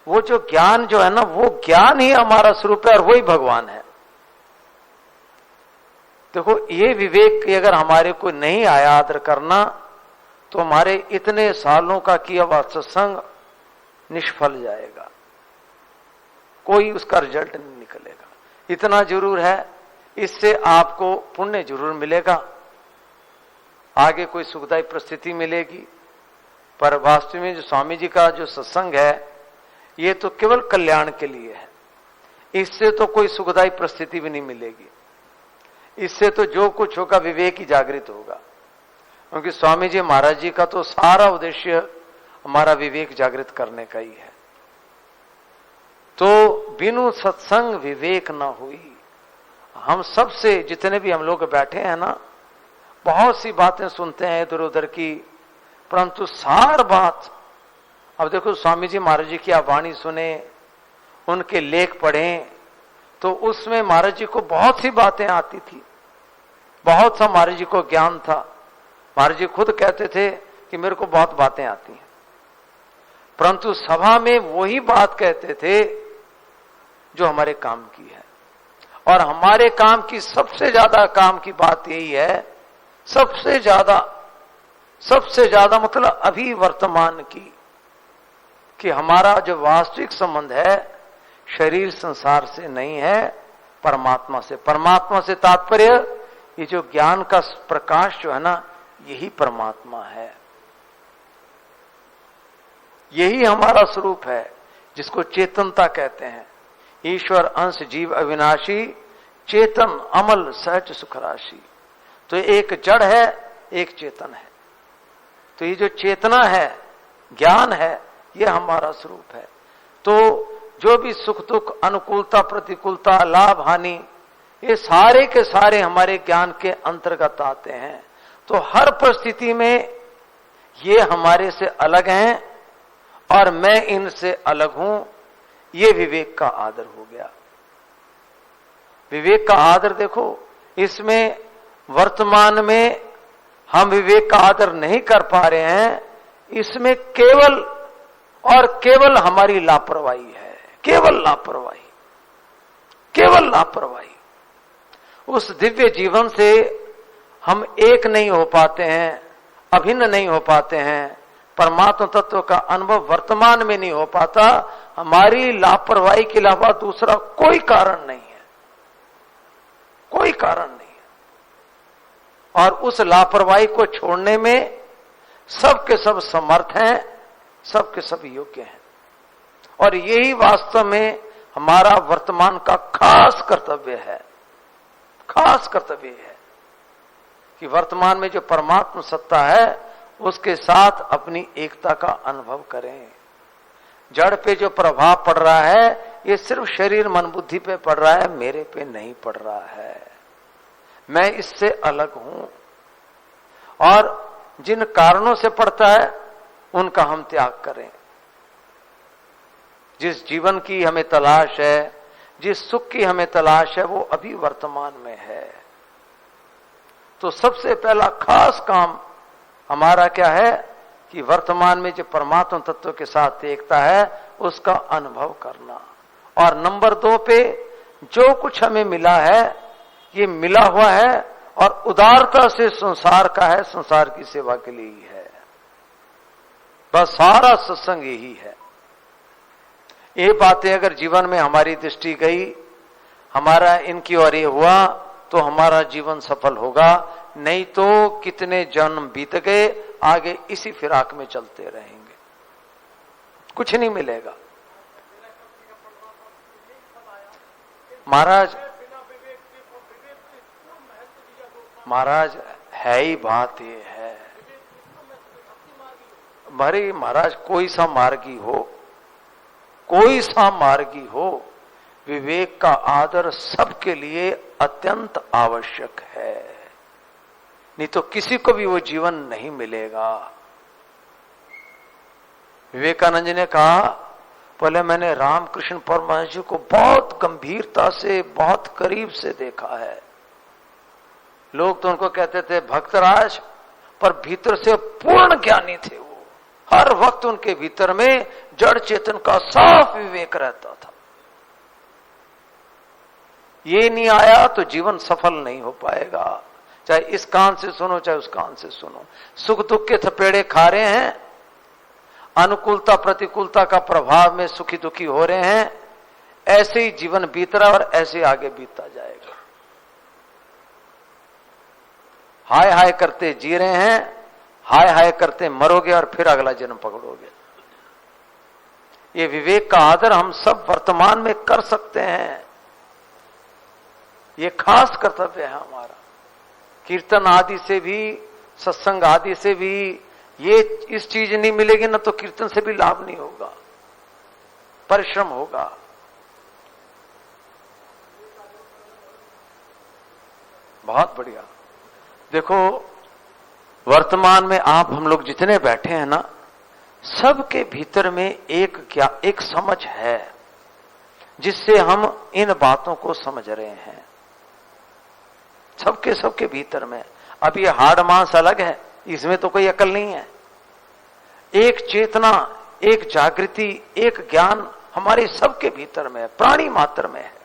वो जो ज्ञान जो है ना, वो ज्ञान ही हमारा स्वरूप है और वही भगवान है। देखो ये विवेक की अगर हमारे को नहीं आया आदर करना, तो हमारे इतने सालों का किया हुआ सत्संग निष्फल जाएगा, कोई उसका रिजल्ट नहीं निकलेगा। इतना जरूर है, इससे आपको पुण्य जरूर मिलेगा, आगे कोई सुखदायी परिस्थिति मिलेगी, पर वास्तव में जो स्वामी जी का जो सत्संग है ये तो केवल कल्याण के लिए है। इससे तो कोई सुखदायी परिस्थिति भी नहीं मिलेगी, इससे तो जो कुछ होगा विवेक ही जागृत होगा, क्योंकि स्वामी जी महाराज जी का तो सारा उद्देश्य हमारा विवेक जागृत करने का ही है। तो बिनु सत्संग विवेक न हुई। हम सबसे जितने भी हम लोग बैठे हैं ना, बहुत सी बातें सुनते हैं इधर उधर की, परंतु सार बात, अब देखो स्वामी जी महाराज जी की आप वाणी सुने, उनके लेख पढ़ें, तो उसमें महाराज जी को बहुत सी बातें आती थी, बहुत सा महाराज जी को ज्ञान था। महाराज जी खुद कहते थे कि मेरे को बहुत बातें आती हैं, परंतु सभा में वही बात कहते थे जो हमारे काम की है। और हमारे काम की सबसे ज्यादा काम की बात यही है, सबसे ज्यादा मतलब अभी वर्तमान की, कि हमारा जो वास्तविक संबंध है शरीर संसार से नहीं है, परमात्मा से। परमात्मा से तात्पर्य ये जो ज्ञान का प्रकाश जो है ना, यही परमात्मा है, यही हमारा स्वरूप है, जिसको चेतनता कहते हैं। ईश्वर अंश जीव अविनाशी, चेतन अमल सहज सुख राशि। तो एक जड़ है, एक चेतन है। तो ये जो चेतना है, ज्ञान है, ये हमारा स्वरूप है। तो जो भी सुख दुख, अनुकूलता प्रतिकूलता, लाभ हानि, ये सारे के सारे हमारे ज्ञान के अंतर्गत आते हैं। तो हर परिस्थिति में ये हमारे से अलग हैं और मैं इनसे अलग हूं, ये विवेक का आदर हो गया। विवेक का आदर देखो, इसमें वर्तमान में हम विवेक का आदर नहीं कर पा रहे हैं, इसमें केवल और केवल हमारी लापरवाही है, केवल लापरवाही, केवल लापरवाही। उस दिव्य जीवन से हम एक नहीं हो पाते हैं, अभिन्न नहीं हो पाते हैं, परमात्मा तत्व का अनुभव वर्तमान में नहीं हो पाता, हमारी लापरवाही के अलावा दूसरा कोई कारण नहीं है, कोई कारण नहीं है। और उस लापरवाही को छोड़ने में सबके सब समर्थ हैं, सबके सब योग्य हैं। और यही वास्तव में हमारा वर्तमान का खास कर्तव्य है, खास कर्तव्य है कि वर्तमान में जो परमात्मा सत्ता है उसके साथ अपनी एकता का अनुभव करें। जड़ पे जो प्रभाव पड़ रहा है ये सिर्फ शरीर मन बुद्धि पे पड़ रहा है, मेरे पे नहीं पड़ रहा है, मैं इससे अलग हूं। और जिन कारणों से पड़ता है उनका हम त्याग करें। जिस जीवन की हमें तलाश है, जिस सुख की हमें तलाश है, वो अभी वर्तमान में है। तो सबसे पहला खास काम हमारा क्या है कि वर्तमान में जो परमात्मा तत्व के साथ एकता है उसका अनुभव करना। और नंबर 2 पे जो कुछ हमें मिला है ये मिला हुआ है और उदारता से संसार का है, संसार की सेवा के लिए ही है। बस सारा सत्संग यही है। ये बातें अगर जीवन में हमारी दृष्टि गई, हमारा इनकी ओर ये हुआ, तो हमारा जीवन सफल होगा। नहीं तो कितने जन्म बीत गए, आगे इसी फिराक में चलते रहेंगे, कुछ नहीं मिलेगा। महाराज है ही बात ये है, भरी महाराज कोई सा मार्गी हो, कोई सा मार्गी हो, विवेक का आदर सबके लिए अत्यंत आवश्यक है, नहीं तो किसी को भी वो जीवन नहीं मिलेगा। विवेकानंद जी ने कहा, पहले मैंने रामकृष्ण परमहंस जी को बहुत गंभीरता से, बहुत करीब से देखा है। लोग तो उनको कहते थे भक्तराज, पर भीतर से पूर्ण ज्ञानी थे वो। हर वक्त उनके भीतर में जड़ चेतन का साफ विवेक रहता था। ये नहीं आया तो जीवन सफल नहीं हो पाएगा। चाहे इस कान से सुनो, चाहे उस कान से सुनो। सुख दुख के थपेड़े खा रहे हैं, अनुकूलता प्रतिकूलता का प्रभाव में सुखी दुखी हो रहे हैं, ऐसे ही जीवन बीत रहा और ऐसे आगे बीतता जाएगा। हाय हाय करते जी रहे हैं, हाय हाय करते मरोगे और फिर अगला जन्म पकड़ोगे। ये विवेक का आदर हम सब वर्तमान में कर सकते हैं। ये खास कर्तव्य है हमारा। कीर्तन आदि से भी, सत्संग आदि से भी ये इस चीज नहीं मिलेगी ना, तो कीर्तन से भी लाभ नहीं होगा, परिश्रम होगा। बहुत बढ़िया। देखो, वर्तमान में आप हम लोग जितने बैठे हैं ना, सबके भीतर में एक समझ है जिससे हम इन बातों को समझ रहे हैं। सबके भीतर में। अब ये हाड़ मांस अलग है, इसमें तो कोई अकल नहीं है। एक चेतना, एक जागृति, एक ज्ञान हमारे सबके भीतर में है, प्राणी मात्र में है।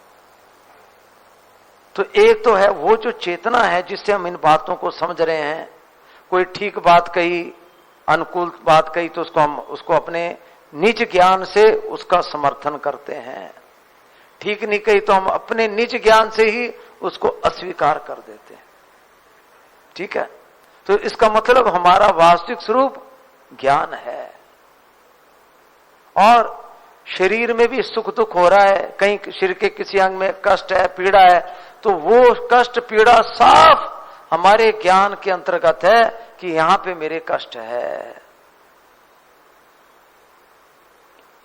तो एक तो है वो जो चेतना है जिससे हम इन बातों को समझ रहे हैं। कोई ठीक बात कही, अनुकूल बात कही, तो उसको अपने निज ज्ञान से उसका समर्थन करते हैं। ठीक नहीं कही तो हम अपने निज ज्ञान से ही उसको अस्वीकार कर देते हैं। ठीक है, तो इसका मतलब हमारा वास्तविक स्वरूप ज्ञान है। और शरीर में भी सुख दुख हो रहा है, कहीं शरीर के किसी अंग में कष्ट है, पीड़ा है, तो वो कष्ट पीड़ा साफ हमारे ज्ञान के अंतर्गत है कि यहां पे मेरे कष्ट है।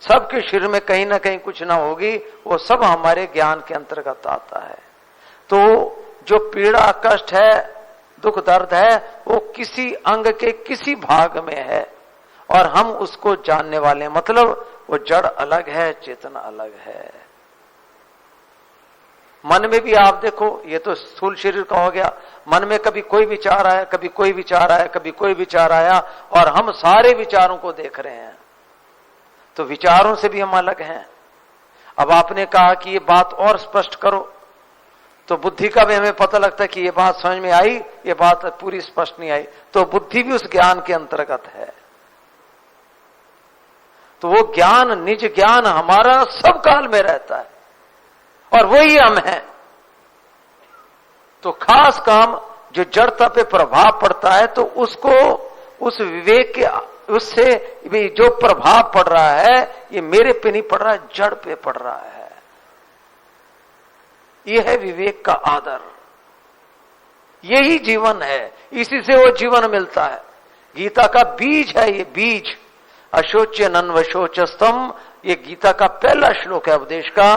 सबके शरीर में कहीं ना कहीं कुछ ना होगी, वो सब हमारे ज्ञान के अंतर्गत आता है। तो जो पीड़ा कष्ट है, दुख दर्द है, वो किसी अंग के किसी भाग में है और हम उसको जानने वाले हैं। मतलब वो जड़ अलग है, चेतना अलग है। मन में भी आप देखो, ये तो स्थूल शरीर का हो गया। मन में कभी कोई विचार आया, कभी कोई विचार आया, कभी कोई विचार आया, और हम सारे विचारों को देख रहे हैं। तो विचारों से भी हम अलग हैं। अब आपने कहा कि ये बात और स्पष्ट करो, तो बुद्धि का भी हमें पता लगता है कि ये बात समझ में आई, ये बात पूरी स्पष्ट नहीं आई, तो बुद्धि भी उस ज्ञान के अंतर्गत है। तो वो ज्ञान, निज ज्ञान हमारा सब काल में रहता है और वही हम हैं। तो खास काम जो जड़ता पे प्रभाव पड़ता है, तो उसको उस विवेक के उससे भी जो प्रभाव पड़ रहा है, ये मेरे पे नहीं पड़ रहा है, जड़ पे पड़ रहा है। ये है विवेक का आदर। यही जीवन है, इसी से वो जीवन मिलता है। गीता का बीज है ये बीज। अशोच्य नन्वशोचस्तम, ये गीता का पहला श्लोक है उपदेश का।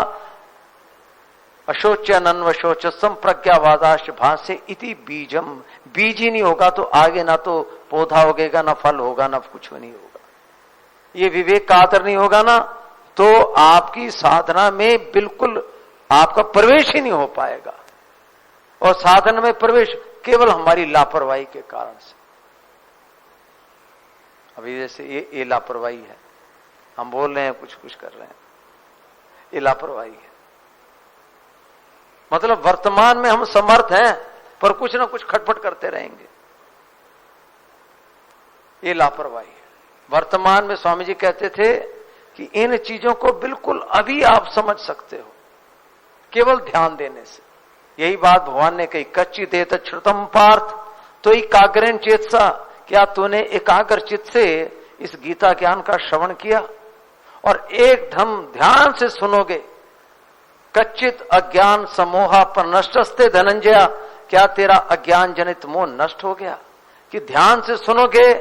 अशोच्य नन्वशोचस्तम प्रज्ञावादाश भाष्य इति बीजम। बीज ही नहीं होगा तो आगे ना तो पौधा होगा, ना फल होगा, ना कुछ नहीं होगा। ये विवेक का आदर नहीं होगा ना, तो आपकी साधना में बिल्कुल आपका प्रवेश ही नहीं हो पाएगा। और साधन में प्रवेश केवल हमारी लापरवाही के कारण से। अभी जैसे ये लापरवाही है, हम बोल रहे हैं, कुछ कुछ कर रहे हैं, ये लापरवाही है। मतलब वर्तमान में हम समर्थ हैं, पर कुछ ना कुछ खटपट करते रहेंगे, ये लापरवाही है। वर्तमान में स्वामी जी कहते थे कि इन चीजों को बिल्कुल अभी आप समझ सकते हो केवल ध्यान देने से। यही बात भगवान ने कही, कच्ची देत श्रुतम पार्थ तो एकाग्रेण चेतसा। क्या तूने एकाग्र चित्त से इस गीता ज्ञान का श्रवण किया और एकदम ध्यान से सुनोगे? कच्चित अज्ञान समोहा पर नष्टस्ते धनंजया, क्या तेरा अज्ञान जनित मोह नष्ट हो गया? कि ध्यान से सुनोगे,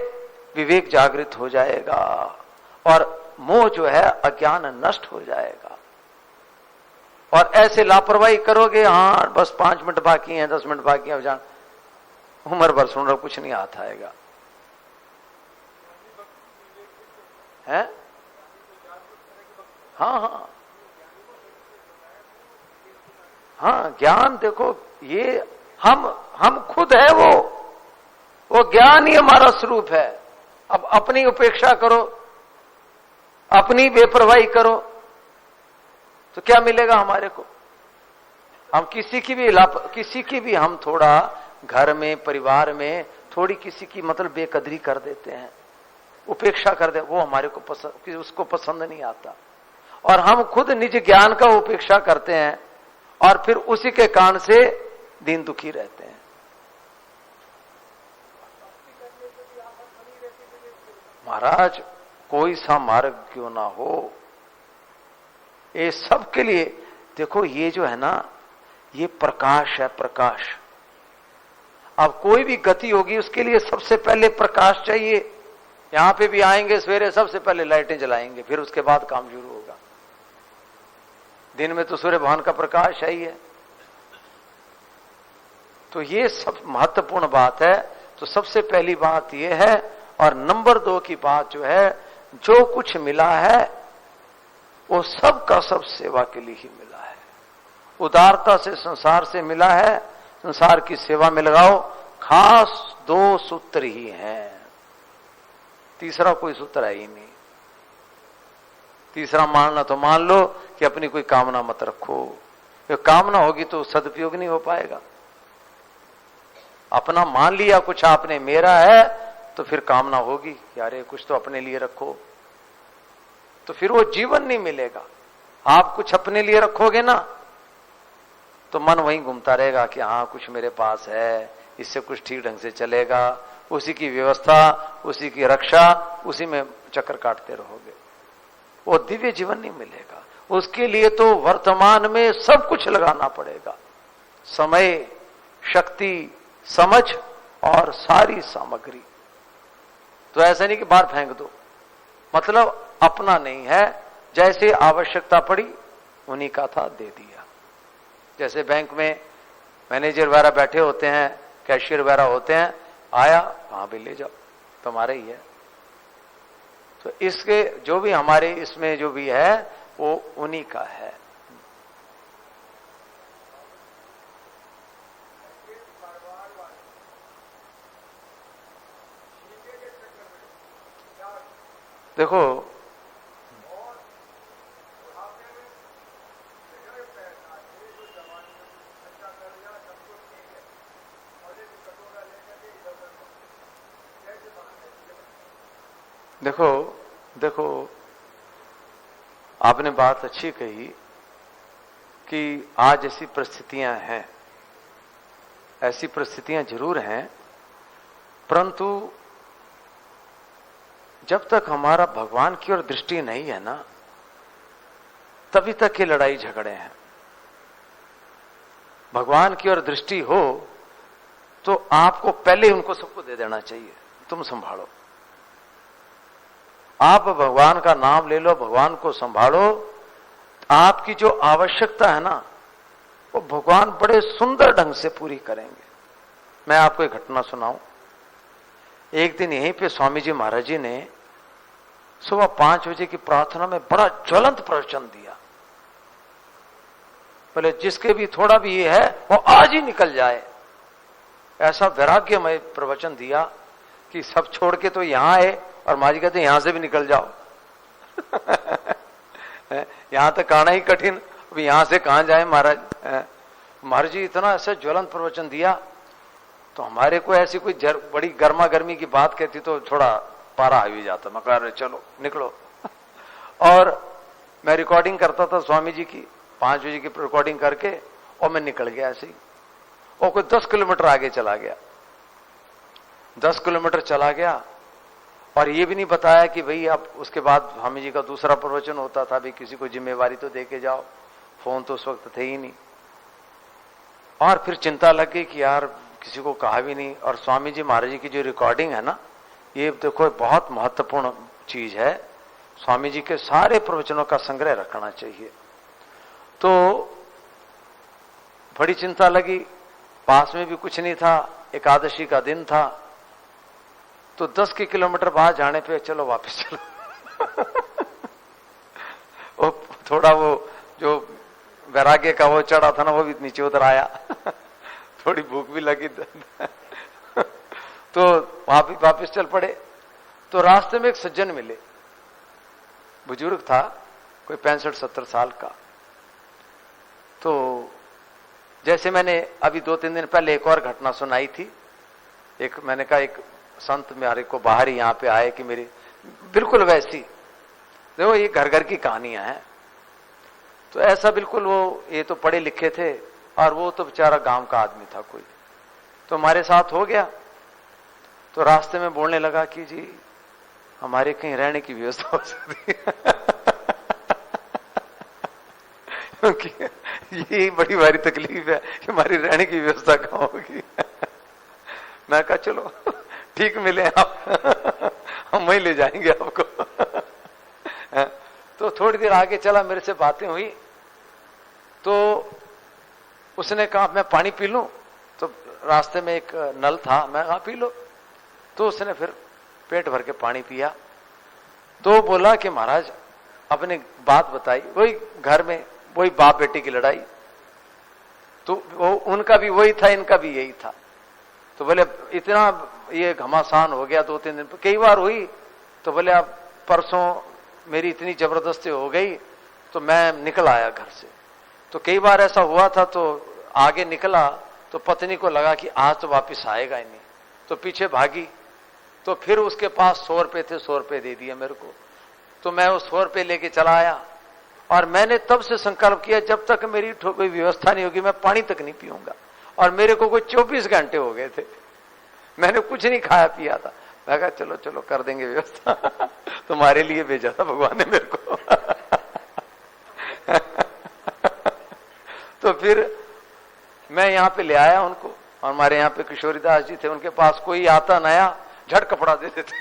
विवेक जागृत हो जाएगा और मोह जो है अज्ञान नष्ट हो जाएगा। और ऐसे लापरवाही करोगे, हाँ बस 5 मिनट बाकी हैं, 10 मिनट बाकी हैं, जान उम्र भर सुन रहा, कुछ नहीं आता आएगा है। हाँ हाँ हाँ, ज्ञान देखो, ये हम खुद है वो ज्ञान ही हमारा स्वरूप है। अब अपनी उपेक्षा करो, अपनी बेपरवाही करो, तो क्या मिलेगा हमारे को? हम किसी की भी हम थोड़ा घर में, परिवार में थोड़ी किसी की मतलब बेकदरी कर देते हैं, उपेक्षा कर दे, वो हमारे को पसंद, उसको पसंद नहीं आता। और हम खुद निज ज्ञान का उपेक्षा करते हैं और फिर उसी के कारण से दीन दुखी रहते हैं। महाराज कोई सा मार्ग क्यों ना हो, ये सब के लिए देखो, ये जो है ना, ये प्रकाश है, प्रकाश। अब कोई भी गति होगी उसके लिए सबसे पहले प्रकाश चाहिए। यहां पे भी आएंगे सवेरे, सबसे पहले लाइटें जलाएंगे, फिर उसके बाद काम शुरू होगा। दिन में तो सूर्य भगवान का प्रकाश है ही है। तो ये सब महत्वपूर्ण बात है। तो सबसे पहली बात ये है। और नंबर 2 की बात जो है, जो कुछ मिला है वो सब का सब सेवा के लिए ही मिला है। उदारता से संसार से मिला है, संसार की सेवा में लगाओ। खास 2 सूत्र ही हैं, तीसरा कोई सूत्र है ही नहीं। तीसरा मानना तो मान लो कि अपनी कोई कामना मत रखो, ये कामना होगी तो सदुपयोग नहीं हो पाएगा। अपना मान लिया कुछ आपने मेरा है, तो फिर कामना होगी कि अरे कुछ तो अपने लिए रखो, तो फिर वो जीवन नहीं मिलेगा। आप कुछ अपने लिए रखोगे ना, तो मन वहीं घूमता रहेगा कि हाँ कुछ मेरे पास है, इससे कुछ ठीक ढंग से चलेगा, उसी की व्यवस्था, उसी की रक्षा, उसी में चक्कर काटते रहोगे। वो दिव्य जीवन नहीं मिलेगा। उसके लिए तो वर्तमान में सब कुछ लगाना पड़ेगा, समय, शक्ति, समझ और सारी सामग्री। तो ऐसा नहीं कि बाहर फेंक दो, मतलब अपना नहीं है, जैसे आवश्यकता पड़ी उन्हीं का था दे दिया। जैसे बैंक में मैनेजर वगैरह बैठे होते हैं, कैशियर वगैरह होते हैं, आया वहां भी ले जाओ, तुम्हारे ही है। तो इसके जो भी हमारे इसमें जो भी है वो उन्हीं का है। देखो देखो देखो आपने बात अच्छी कही कि आज ऐसी परिस्थितियां हैं, ऐसी परिस्थितियां जरूर हैं, परंतु जब तक हमारा भगवान की ओर दृष्टि नहीं है ना, तभी तक ये लड़ाई झगड़े हैं। भगवान की ओर दृष्टि हो तो आपको पहले उनको सबको दे देना चाहिए, तुम संभालो। आप भगवान का नाम ले लो, भगवान को संभालो। आपकी जो आवश्यकता है ना, वो भगवान बड़े सुंदर ढंग से पूरी करेंगे। मैं आपको एक घटना सुनाऊं। एक दिन यहीं पे स्वामी जी महाराज जी ने सुबह 5 बजे की प्रार्थना में बड़ा ज्वलंत प्रवचन दिया। बोले जिसके भी थोड़ा भी ये है वो आज ही निकल जाए। ऐसा वैराग्यमय प्रवचन दिया कि सब छोड़ के तो यहां आए, और महाराज कहते यहां से भी निकल जाओ। यहां तक आना ही कठिन, अब यहां से कहां जाए महाराज। महाराज जी इतना ऐसा ज्वलंत प्रवचन दिया, तो हमारे को ऐसी कोई बड़ी गर्मा गर्मी की बात कहती तो थोड़ा पारा आ भी जाता। मैं कह रहे चलो निकलो। और मैं रिकॉर्डिंग करता था स्वामी जी की, 5 बजे की रिकॉर्डिंग करके, और मैं निकल गया ऐसे ही। और कोई 10 किलोमीटर आगे चला गया, 10 किलोमीटर चला गया, और ये भी नहीं बताया कि भाई अब उसके बाद स्वामी जी का दूसरा प्रवचन होता था, भी किसी को जिम्मेवारी तो दे के जाओ। फोन तो उस वक्त थे ही नहीं। और फिर चिंता लग गई कि यार किसी को कहा भी नहीं। और स्वामी जी महाराज जी की जो रिकॉर्डिंग है ना, ये देखो बहुत महत्वपूर्ण चीज है। स्वामी जी के सारे प्रवचनों का संग्रह रखना चाहिए। तो बड़ी चिंता लगी, पास में भी कुछ नहीं था, एकादशी का दिन था। तो 10 किलोमीटर बाहर जाने पे चलो वापस चलो। वो थोड़ा वो जो वैराग्य का वो चढ़ा था ना, वो भी नीचे उतर आया। थोड़ी भूख भी लगी। तो वापिस चल पड़े। तो रास्ते में एक सज्जन मिले, बुजुर्ग था, कोई 65-70 साल का। तो जैसे मैंने अभी 2-3 दिन पहले एक और घटना सुनाई थी, मैंने कहा एक संत मेरे को बाहर ही यहां पे आए कि मेरी बिल्कुल वैसी, देखो ये घर घर की कहानियां हैं। तो ऐसा बिल्कुल वो, ये तो पढ़े लिखे थे और वो तो बेचारा गांव का आदमी था कोई, तो हमारे साथ हो गया। तो रास्ते में बोलने लगा कि जी हमारे कहीं रहने की व्यवस्था हो सकती है। क्योंकि ये बड़ी भारी तकलीफ है कि हमारी रहने की व्यवस्था कहाँ होगी। मैं कहा चलो ठीक मिले आप, हम वहीं ले जाएंगे आपको। तो थोड़ी देर आगे चला, मेरे से बातें हुई। तो उसने कहा मैं पानी पी लूं, तो रास्ते में एक नल था, मैं कहा पी लो। तो उसने फिर पेट भर के पानी पिया। तो बोला कि महाराज अपनी बात बताई, वही घर में वही बाप बेटी की लड़ाई। तो वो उनका भी वही था, इनका भी यही था। तो बोले इतना ये घमासान हो गया 2-3 दिन, कई बार हुई। तो बोले अब परसों मेरी इतनी जबरदस्ती हो गई तो मैं निकल आया घर से। तो कई बार ऐसा हुआ था, तो आगे निकला तो पत्नी को लगा कि आज तो वापिस आएगा ही नहीं, तो पीछे भागी। तो फिर उसके पास 100 रुपए थे, 100 रुपए दे दिए मेरे को। तो मैं वो 100 रुपए लेके चला आया और मैंने तब से संकल्प किया जब तक मेरी कोई व्यवस्था नहीं होगी मैं पानी तक नहीं पीऊंगा। और मेरे को कोई 24 घंटे हो गए थे, मैंने कुछ नहीं खाया पिया था। मैं कहा चलो चलो कर देंगे व्यवस्था। तुम्हारे लिए भेजा था भगवान ने मेरे को। तो फिर मैं यहां पे ले आया उनको, और हमारे यहाँ पे किशोरीदास जी थे, उनके पास कोई आता नया झट कपड़ा दे देते।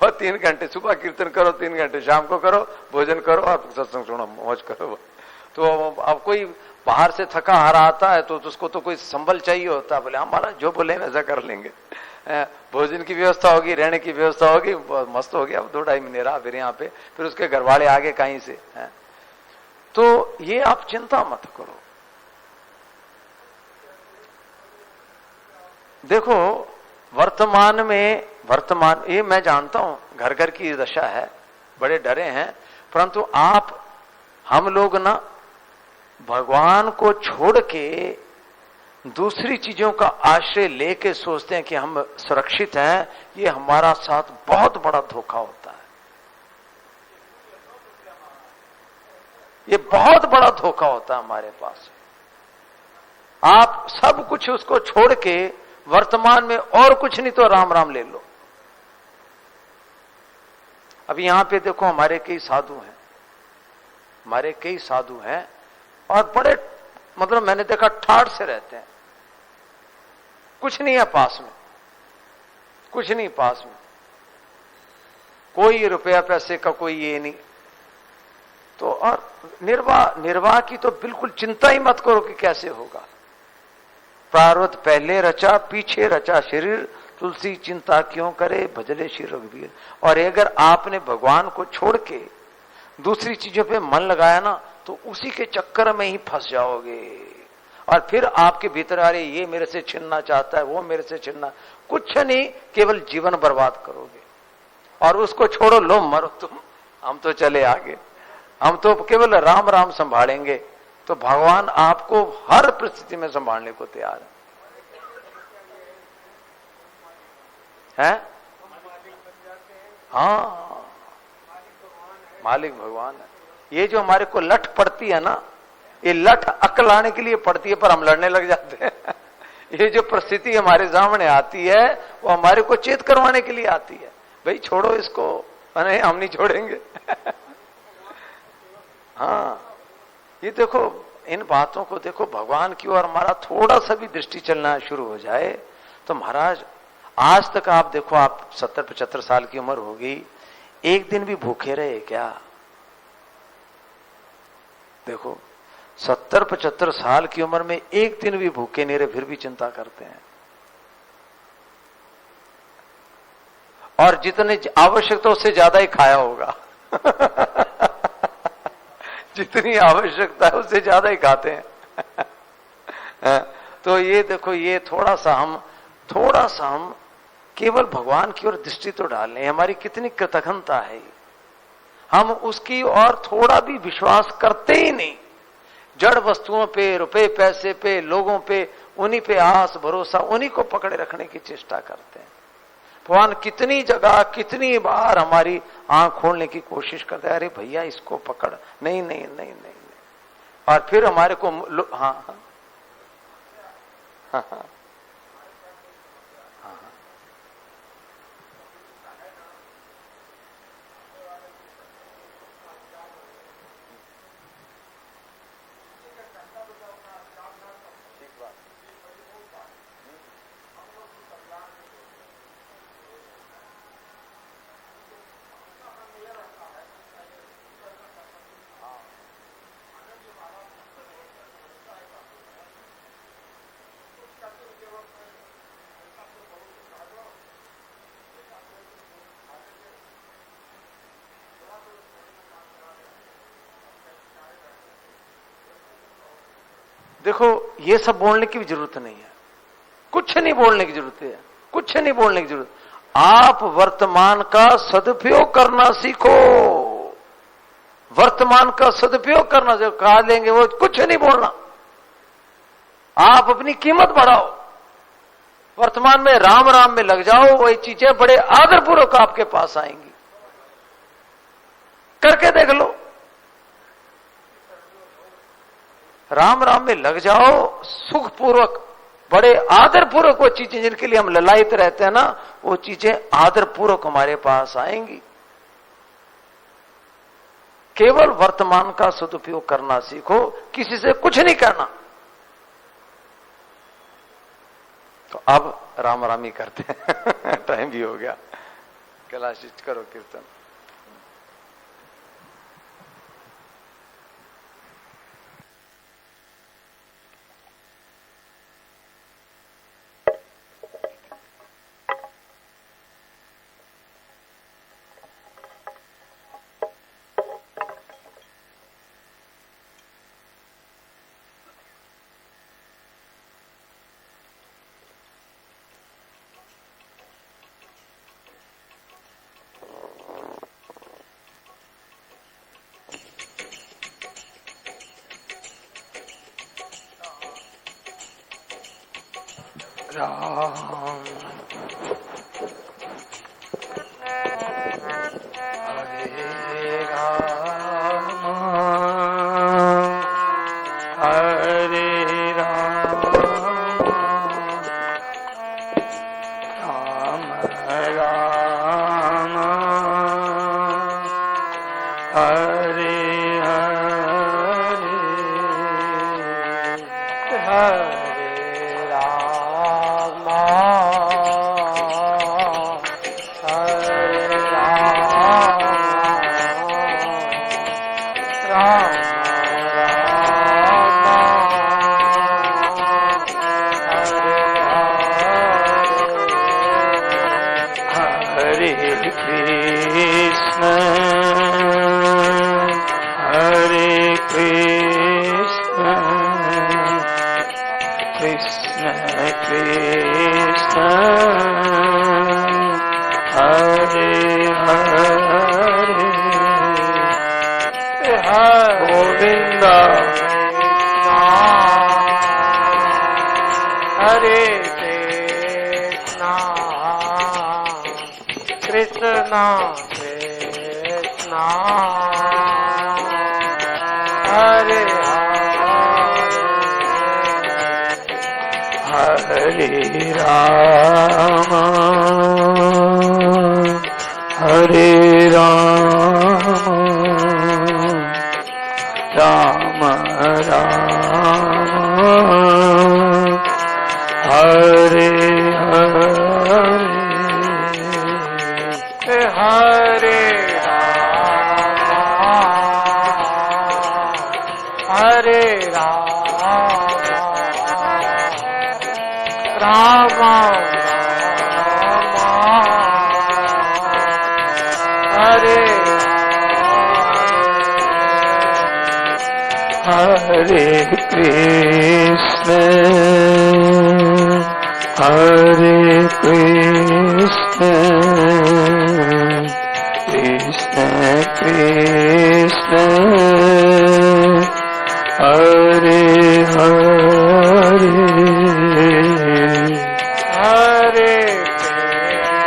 और 3 घंटे सुबह कीर्तन करो, 3 घंटे शाम को करो, भोजन करो और सत्संग सुनो, मौज करो। तो अब कोई बाहर से थका हारा आता है तो उसको तो कोई संबल चाहिए होता है। बोले हमारा जो बोले वैसा कर लेंगे। भोजन की व्यवस्था होगी, रहने की व्यवस्था होगी, मस्त हो गया। अब 2-2.5 महीने रहा फिर यहाँ पे, फिर उसके घर वाले आगे कहीं से। तो ये आप चिंता मत करो। देखो वर्तमान ये मैं जानता हूं घर घर की दशा है, बड़े डरे हैं, परंतु हम लोग ना भगवान को छोड़ के दूसरी चीजों का आश्रय लेके सोचते हैं कि हम सुरक्षित हैं। ये हमारा साथ बहुत बड़ा धोखा होता है। ये बहुत बड़ा धोखा होता है हमारे पास। आप सब कुछ उसको छोड़ के वर्तमान में और कुछ नहीं तो राम राम ले लो। अभी यहां पे देखो हमारे कई साधु हैं और बड़े मतलब मैंने देखा ठाठ से रहते हैं, कुछ नहीं है पास में, कुछ नहीं पास में, कोई रुपया पैसे का कोई ये नहीं। तो और निर्वाह की तो बिल्कुल चिंता ही मत करो कि कैसे होगा। प्रारब्ध पहले रचा पीछे रचा शरीर, तुलसी चिंता क्यों करे भजले श्री रघुवीर। और अगर आपने भगवान को छोड़ के दूसरी चीजों पे मन लगाया ना तो उसी के चक्कर में ही फंस जाओगे। और फिर आपके भीतर आ रही ये मेरे से छिनना चाहता है, वो मेरे से छिनना, कुछ नहीं, केवल जीवन बर्बाद करोगे। और उसको छोड़ो, लो मरो तुम, हम तो चले आगे, हम तो केवल राम राम संभालेंगे। तो भगवान आपको हर परिस्थिति में संभालने को तैयार है। हाँ, मालिक भगवान है। ये जो हमारे को लठ पड़ती है ना, ये लठ अकल आने के लिए पड़ती है, पर हम लड़ने लग जाते हैं। ये जो परिस्थिति हमारे सामने आती है वो हमारे को चेत करवाने के लिए आती है, भाई छोड़ो इसको, नहीं हम नहीं छोड़ेंगे। हाँ, ये देखो इन बातों को देखो, भगवान की ओर हमारा थोड़ा सा भी दृष्टि चलना शुरू हो जाए तो महाराज आज तक आप देखो, आप 70-75 साल की उम्र हो गई, एक दिन भी भूखे रहे क्या? देखो 70-75 साल की उम्र में एक दिन भी भूखे नहीं रहे, फिर भी चिंता करते हैं। और जितने आवश्यकता उससे ज्यादा ही खाया होगा। जितनी आवश्यकता है उससे ज्यादा ही खाते हैं। तो ये देखो, ये थोड़ा सा हम केवल भगवान की ओर दृष्टि तो डाल लें, हमारी कितनी कृतज्ञता है। हम उसकी और थोड़ा भी विश्वास करते ही नहीं। जड़ वस्तुओं पे, रुपए पैसे पे, लोगों पे, उन्हीं पे आस भरोसा, उन्हीं को पकड़े रखने की चेष्टा करते हैं। भगवान कितनी जगह, कितनी बार हमारी आंख खोलने की कोशिश करते हैं, अरे भैया इसको पकड़, नहीं नहीं नहीं नहीं, नहीं। और फिर हमारे को हाँ हाँ हाँ हाँ देखो, ये सब बोलने की भी जरूरत नहीं है, कुछ नहीं बोलने की जरूरत है, कुछ नहीं बोलने की जरूरत। आप वर्तमान का सदुपयोग करना सीखो, वर्तमान का सदुपयोग करना जो कहा लेंगे वो कुछ नहीं बोलना। आप अपनी कीमत बढ़ाओ, वर्तमान में राम राम में लग जाओ, वही चीजें बड़े आदरपूर्वक आपके पास आएंगी। करके देख लो, राम राम में लग जाओ, सुखपूर्वक, बड़े आदरपूर्वक वो चीजें जिनके लिए हम ललायित रहते हैं ना, वो चीजें आदरपूर्वक हमारे पास आएंगी। केवल वर्तमान का सदुपयोग करना सीखो, किसी से कुछ नहीं करना। तो अब राम राम ही करते हैं। टाइम भी हो गया, कैलाश करो कीर्तन। राम हरे राम हरे राम राम राम हरे हरे हरे गोविंदा हरे कृष्णा कृष्णा कृष्णा हरे हरे राम हरे राम राम राम हरे हरे हरे राम हरे राम हरे हरे कृष्ण हरे कृष्ण कृष्ण कृष्ण हरे हरे हरे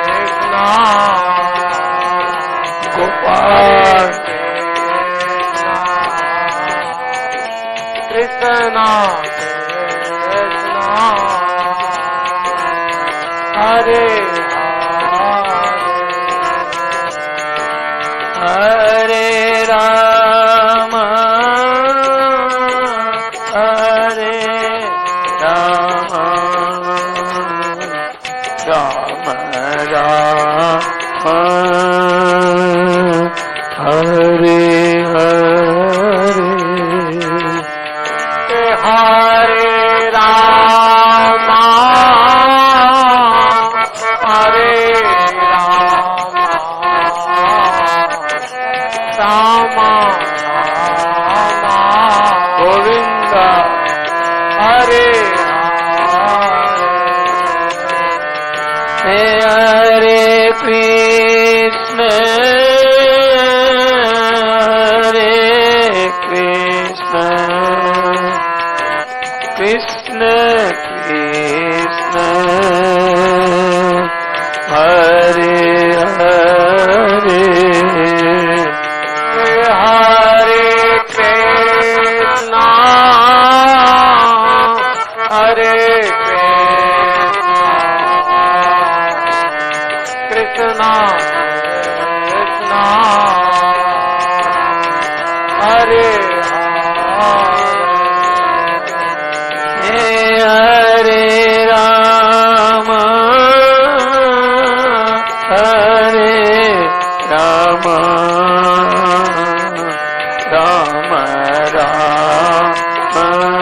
कृष्ण गोपाल कृष्ण हरे हरे राम हरे राम राम राम हरे हरे हरे राम हरे राम राम गोविंद हरे हरे कृष्ण हरे कृष्ण कृष्ण कृष्ण हरे हरे हरे कृष्ण हरे कृष्ण कृष्ण हरे हरे राम हरे राम राम राम हरे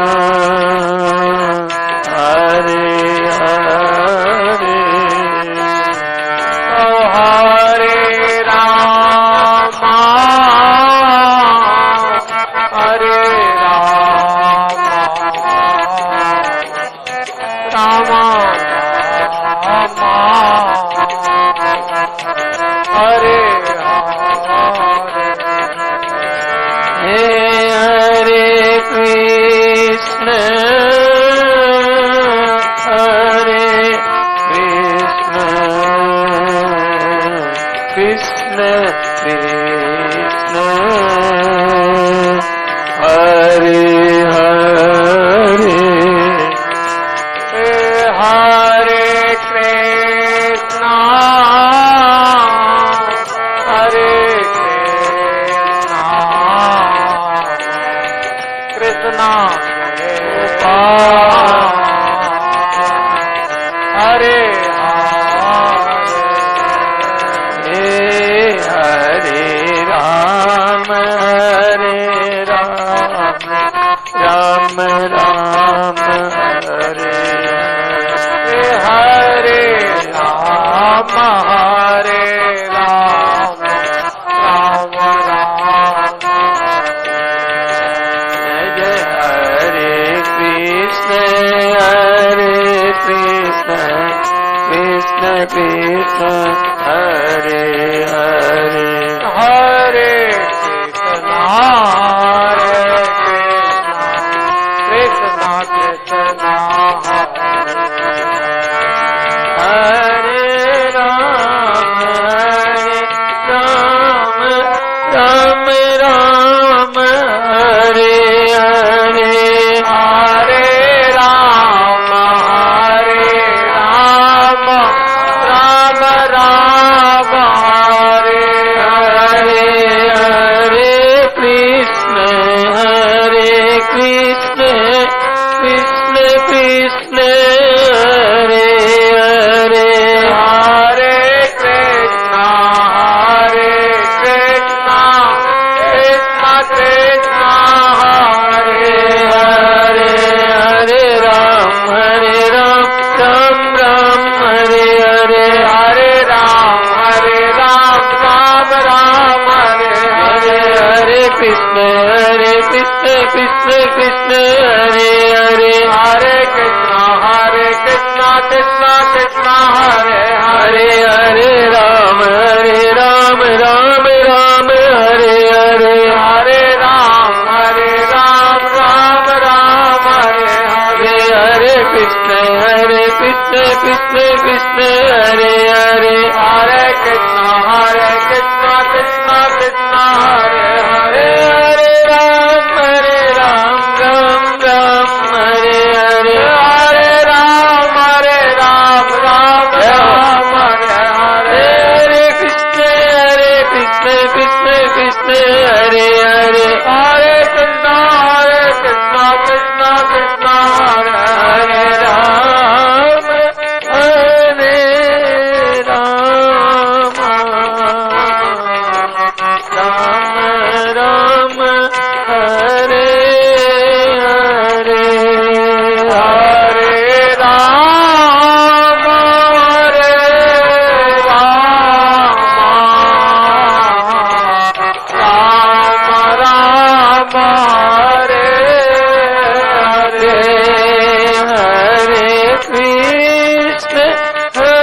हरे हरे राम हरे राम राम राम हरे हरे कृष्ण हरे कृष्ण कृष्ण कृष्ण हरे हरे हरे कृष्ण हरे कृष्ण हरे हरे राम हरे राम राम राम हरे हरे राम हरे राम राम राम जय हरे कृष्ण कृष्ण कृष्ण हरे हरे हरे कृष्ण हरे कृष्ण कृष्ण हरे राम राम राम हरे हरे हरे राम राम राम हरे हरे हरे कृष्ण कृष्ण कृष्ण हरे हरे हरे कृष्ण कृष्ण कृष्ण कृष्ण कृष्ण हरे हरे हरे कृष्णा कृष्ण कृष्ण हरे हरे हरे राम राम राम हरे हरे हरे राम राम राम हरे हरे हरे कृष्ण कृष्ण कृष्ण हरे हरे हरे कृष्णा कृष्ण कृष्ण हरे हरे हरे राम राम राम हरे हरे हरे राम राम राम हरे हरे हरे कृष्ण कृष्ण कृष्ण हरे हरे हरे कृष्णा कृष्ण कृष्ण हरे हरे हरे राम राम हरे हरे हरे राम राम हरे हरे हरे कृष्ण कृष्ण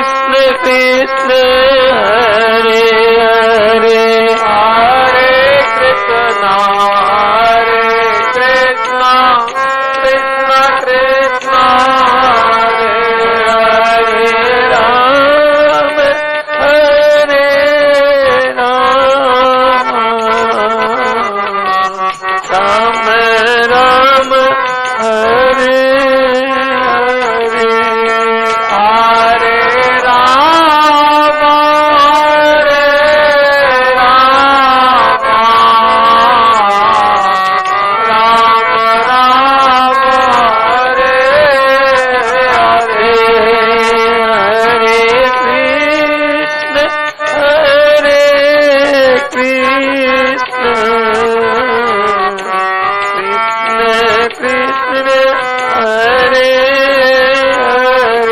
कृष्ण कृष्ण हरे हरे हरे कृष्णा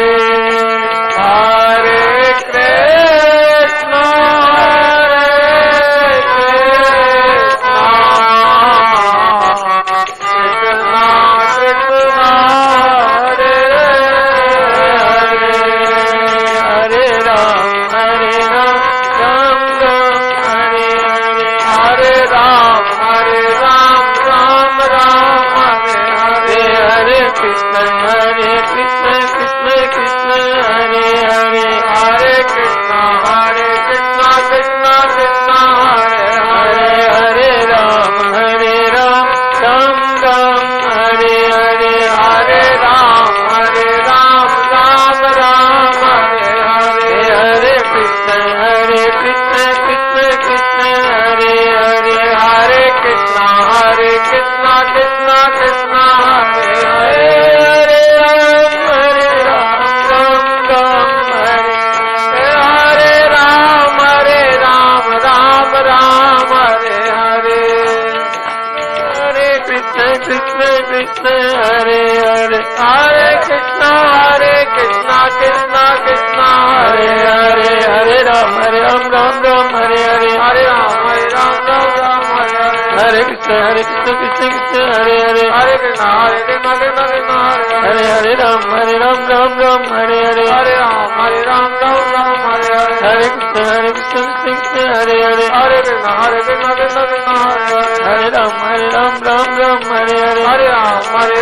कृष्णा कृष्णा हरे हरे हरे राम राम राम हरे हरे हरे राम राम राम हरे हरे हरे कृष्ण कृष्ण कृष्ण कृष्ण हरे हरे हरे कृष्णा कृष्ण कृष्ण हरे हरे राम राम राम हरे हरे हरे राम राम हरे हरे हरे कृष्ण कृष्ण कृष्ण हरे हरे हरे कृष्ण हरे Ram Ram Hare Hare Hare Ram Ram Hare Hare Krishna Krishna Krishna Hare Hare Hare Krishna Krishna Krishna Hare Hare Hare Hare Ram Ram Hare Hare Hare Ram Ram Hare Hare Hare Krishna Krishna Krishna Hare Hare Hare Krishna Krishna Krishna Hare Hare Hare Ram Ram Hare Hare Ram Ram Hare Hare Hare Krishna Krishna Hare Hare Hare Krishna Krishna Krishna Hare Hare Hare Hare Ram Ram Hare Hare Hare Ram Ram Hare Hare Hare Krishna Krishna Hare Hare Hare Krishna Krishna Krishna Hare Hare Ram Ram Hare Hare Hare Ram Ram Hare Hare Hare Krishna Krishna Hare Hare Hare Krishna Krishna Krishna Hare Hare Hare Ram Ram Hare Hare Hare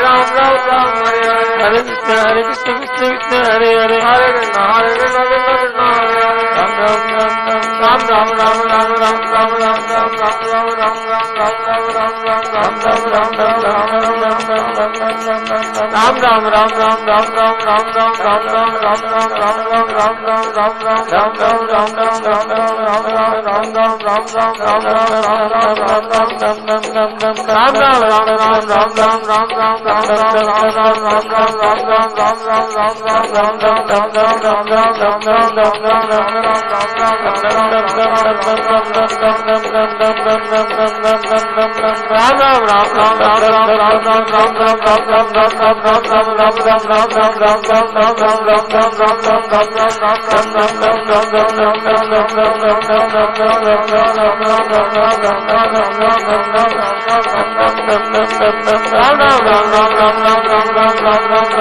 Ram Ram Hare Hare Hare Krishna Krishna Krishna Hare Hare Hare Krishna Krishna Krishna Hare Hare Ram Ram Ram Ram Ram Ram Ram Ram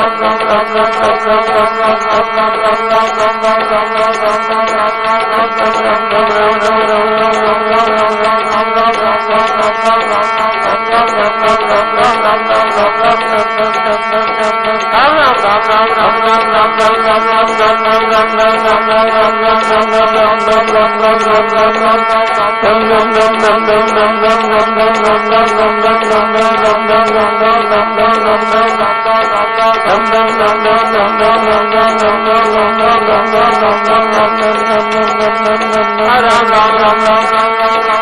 Ram Ram Ram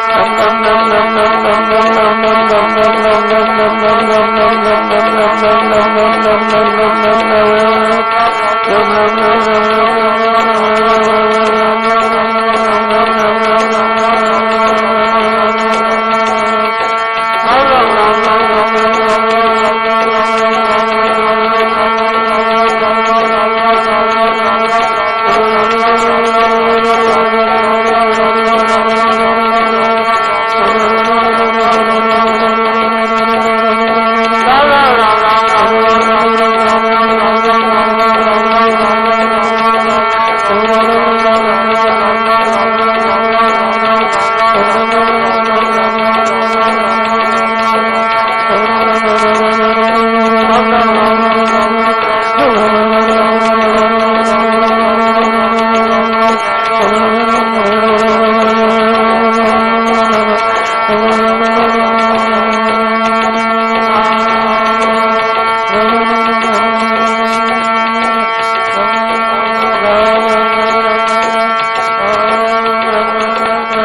Ram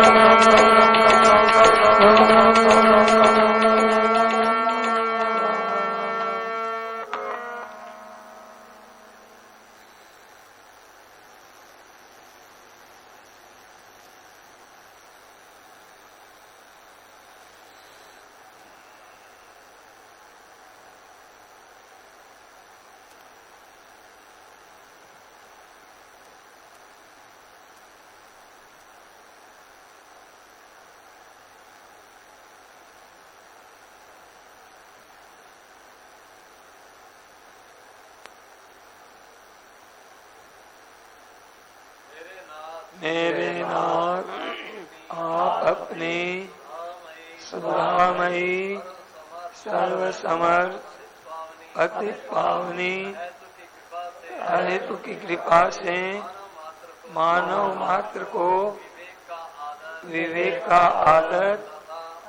Ram Ram मेरे नाथ आप अपनी सुधामयी सर्वसमर्थ अति पावनी हेतु की कृपा से मानव मात्र को विवेक का आदर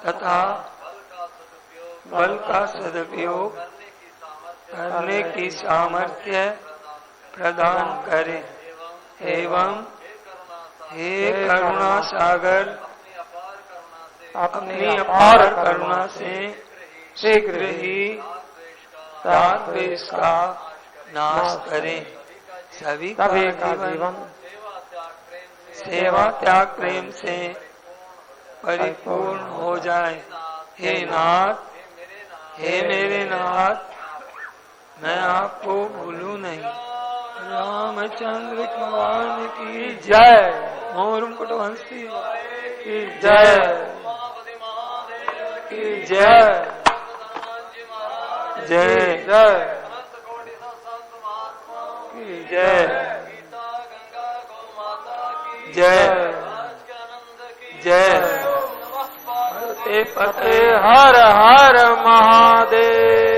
तथा बल का सदुपयोग करने की सामर्थ्य प्रदान करे एवं हे करुणा सागर अपनी अपार करुणा से शीघ्र ही राग द्वेष का नाश करें। सभी का जीवन सेवा त्याग प्रेम से परिपूर्ण हो जाए। हे नाथ, हे मेरे नाथ, मैं आपको भूलूं नहीं। रामचंद्र भगवान की जय। मोर मुकुटवंशी की जय की जय जय जय की जय जय जय। पते हर हर महादेव।